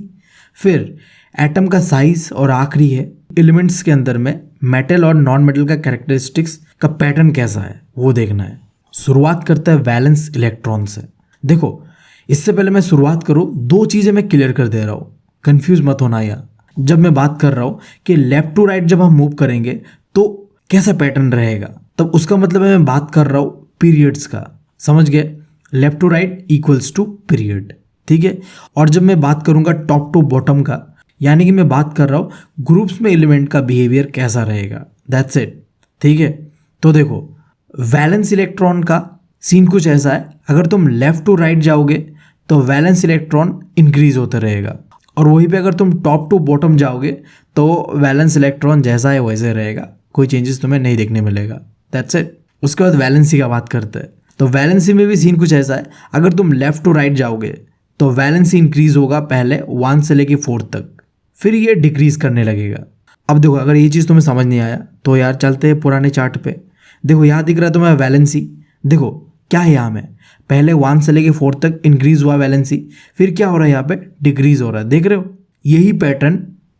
फिर एटम का साइज, और आखिरी है एलिमेंट्स के अंदर में मेटल और नॉन मेटल का कैरेक्टरिस्टिक्स का पैटर्न कैसा है, वो देखना है। शुरुआत करता है वैलेंस इलेक्ट्रॉन से। देखो, इससे पहले मैं शुरुआत करूँ, 2 चीज़ें मैं क्लियर कर दे रहा हूँ। कंफ्यूज मत होना यार। जब मैं बात कर रहा हूँ कि लेफ्ट टू राइट जब हम मूव करेंगे तो कैसा पैटर्न रहेगा, तब उसका मतलब है मैं बात कर रहा हूँ पीरियड्स का। समझ गए? Left to right equals to period, ठीक है। और जब मैं बात करूँगा टॉप टू बॉटम का, यानी कि मैं बात कर रहा हूँ ग्रुप्स में एलिमेंट का बिहेवियर कैसा रहेगा, दैट्स इट, ठीक है। तो देखो वैलेंस इलेक्ट्रॉन का सीन कुछ ऐसा है, अगर तुम लेफ्ट टू राइट जाओगे तो वैलेंस इलेक्ट्रॉन इंक्रीज होता रहेगा, और वहीं पे अगर तुम टॉप टू बॉटम जाओगे तो वैलेंस इलेक्ट्रॉन जैसा है वैसे रहेगा, कोई चेंजेस तुम्हें नहीं देखने मिलेगा, दैट्स इट। उसके बाद वैलेंसी का बात करते हैं। तो वैलेंसी में भी सीन कुछ ऐसा है, अगर तुम लेफ्ट टू राइट जाओगे तो वैलेंसी इंक्रीज होगा पहले 1 से लेके 4 तक, फिर ये डिक्रीज करने लगेगा। अब देखो अगर ये चीज़ तुम्हें समझ नहीं आया तो यार चलते हैं पुराने चार्ट पे। देखो यहाँ दिख रहा है तुम्हें वैलेंसी, देखो क्या है यहाँ में, पहले 1 से लेके 4 तक इंक्रीज हुआ वैलेंसी, फिर क्या हो रहा है यहाँ पे डिक्रीज हो रहा है, देख रहे हो? यही पैटर्न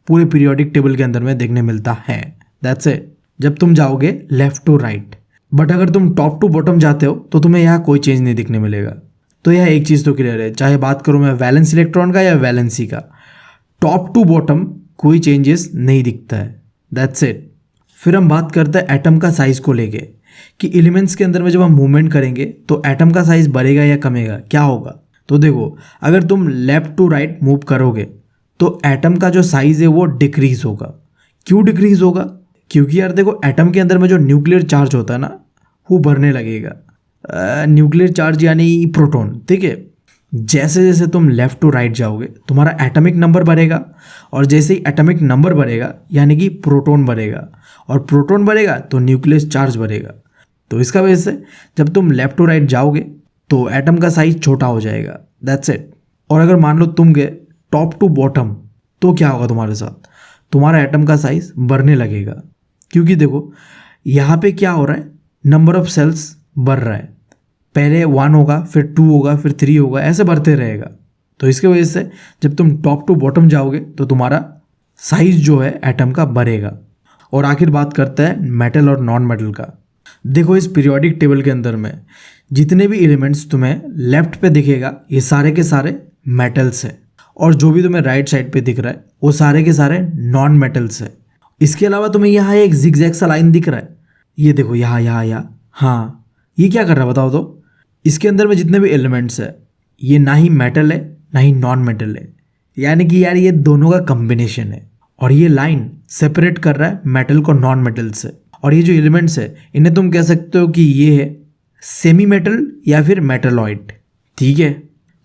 पूरे पीरियोडिक टेबल के अंदर में देखने मिलता है, दैट्स इट, जब तुम जाओगे लेफ्ट टू राइट। बट अगर तुम टॉप टू बॉटम जाते हो तो तुम्हें यहाँ कोई चेंज नहीं दिखने मिलेगा। तो यह एक चीज़ तो क्लियर है, चाहे बात करूँ मैं वैलेंस इलेक्ट्रॉन का या वैलेंसी का, टॉप टू बॉटम कोई चेंजेस नहीं दिखता है, दैट्स इट। फिर हम बात करते हैं एटम का साइज़ को लेके कि एलिमेंट्स के अंदर में जब हम मूवमेंट करेंगे तो एटम का साइज़ बढ़ेगा या कमेगा, क्या होगा? तो देखो अगर तुम लेफ्ट टू राइट मूव करोगे तो एटम का जो साइज़ है वो डिक्रीज होगा। क्यों डिक्रीज होगा? क्योंकि यार देखो एटम के अंदर में जो न्यूक्लियर चार्ज होता है ना वो बढ़ने लगेगा, न्यूक्लियर चार्ज यानी प्रोटॉन, ठीक है। जैसे जैसे तुम लेफ्ट टू राइट जाओगे तुम्हारा एटॉमिक नंबर बढ़ेगा, और जैसे ही एटॉमिक नंबर बढ़ेगा यानी कि प्रोटॉन बढ़ेगा, और प्रोटॉन बढ़ेगा तो न्यूक्लियस चार्ज बढ़ेगा। तो इसका वजह से जब तुम लेफ्ट टू राइट जाओगे तो एटम का साइज छोटा हो जाएगा, दैट्स इट। और अगर मान लो तुम गए टॉप टू बॉटम तो क्या होगा तुम्हारे साथ, तुम्हारा एटम का साइज बढ़ने लगेगा, क्योंकि देखो यहाँ पे क्या हो रहा है, नंबर ऑफ सेल्स बढ़ रहा है, पहले 1 होगा फिर 2 होगा फिर 3 होगा, ऐसे बढ़ते रहेगा। तो इसके वजह से जब तुम टॉप टू बॉटम जाओगे तो तुम्हारा साइज जो है एटम का बढ़ेगा। और आखिर बात करते हैं मेटल और नॉन मेटल का। देखो इस पीरियोडिक टेबल के अंदर में जितने भी एलिमेंट्स तुम्हें लेफ्ट पे दिखेगा ये सारे के सारे मेटल्स है, और जो भी तुम्हें राइट साइड पे दिख रहा है वो सारे के सारे नॉन मेटल्स है। इसके अलावा तुम्हें यहाँ एक जिगजैग सा लाइन दिख रहा है, ये देखो यहाँ, हाँ ये क्या कर रहा है बताओ तो? इसके अंदर में जितने भी एलिमेंट्स है ये ना ही मेटल है ना ही नॉन मेटल है, यानी कि यार ये दोनों का कॉम्बिनेशन है, और ये लाइन सेपरेट कर रहा है मेटल को नॉन मेटल से। और ये जो एलिमेंट्स है इन्हें तुम कह सकते हो कि ये है सेमी मेटल या फिर मेटलॉइड, ठीक है,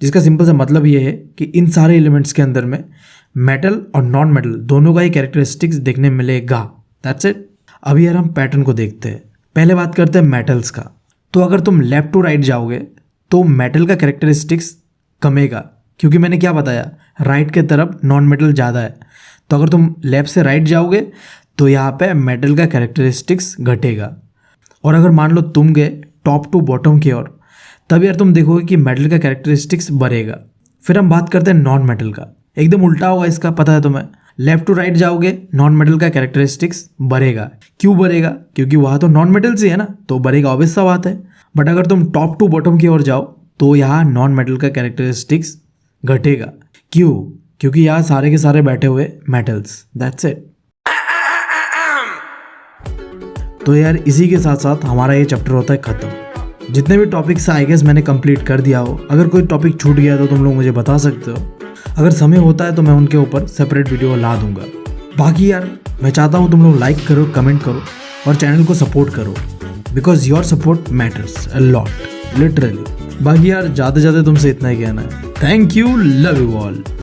जिसका सिंपल सा मतलब ये है कि इन सारे एलिमेंट्स के अंदर में मेटल और नॉन मेटल दोनों का ही कैरेक्टरिस्टिक्स देखने मिलेगा, दैट्स इट। अभी यार हम पैटर्न को देखते हैं। पहले बात करते हैं मेटल्स का। तो अगर तुम लेफ्ट टू राइट जाओगे तो मेटल का कैरेक्टरिस्टिक्स कमेगा, क्योंकि मैंने क्या बताया राइट के तरफ नॉन मेटल ज़्यादा है। तो अगर तुम लेफ्ट से राइट जाओगे तो यहाँ पे मेटल का कैरेक्टरिस्टिक्स घटेगा। और अगर मान लो तुम गए टॉप टू बॉटम की ओर तब यार तुम देखोगे कि मेटल का कैरेक्टरिस्टिक्स बढ़ेगा। फिर हम बात करते हैं नॉन मेटल का, एकदम उल्टा होगा इसका, पता है तुम्हें। लेफ्ट टू राइट जाओगे नॉन मेटल का कैरेक्टरिस्टिक्स बढ़ेगा। क्यों बढ़ेगा? क्योंकि वहाँ तो नॉन मेटल से है ना, तो बढ़ेगा, ऑब्वियस सा बात है। बट अगर तुम टॉप टू बॉटम की ओर जाओ तो यहाँ नॉन मेटल का कैरेक्टरिस्टिक्स घटेगा। क्यों? क्योंकि यहाँ सारे के सारे बैठे हुए मेटल्स, दैट्स इट। तो यार इसी के साथ साथ हमारा ये चैप्टर होता है ख़त्म। जितने भी टॉपिक्स आई गेस मैंने कंप्लीट कर दिया हो। अगर कोई टॉपिक छूट गया तो तुम लोग मुझे बता सकते हो, अगर समय होता है तो मैं उनके ऊपर सेपरेट वीडियो ला दूंगा। बाकी यार मैं चाहता हूँ तुम लोग लाइक करो, कमेंट करो और चैनल को सपोर्ट करो, because your support matters a lot, literally. बाकी यार जाते जाते तुमसे इतना ही कहना है, thank you, love you all.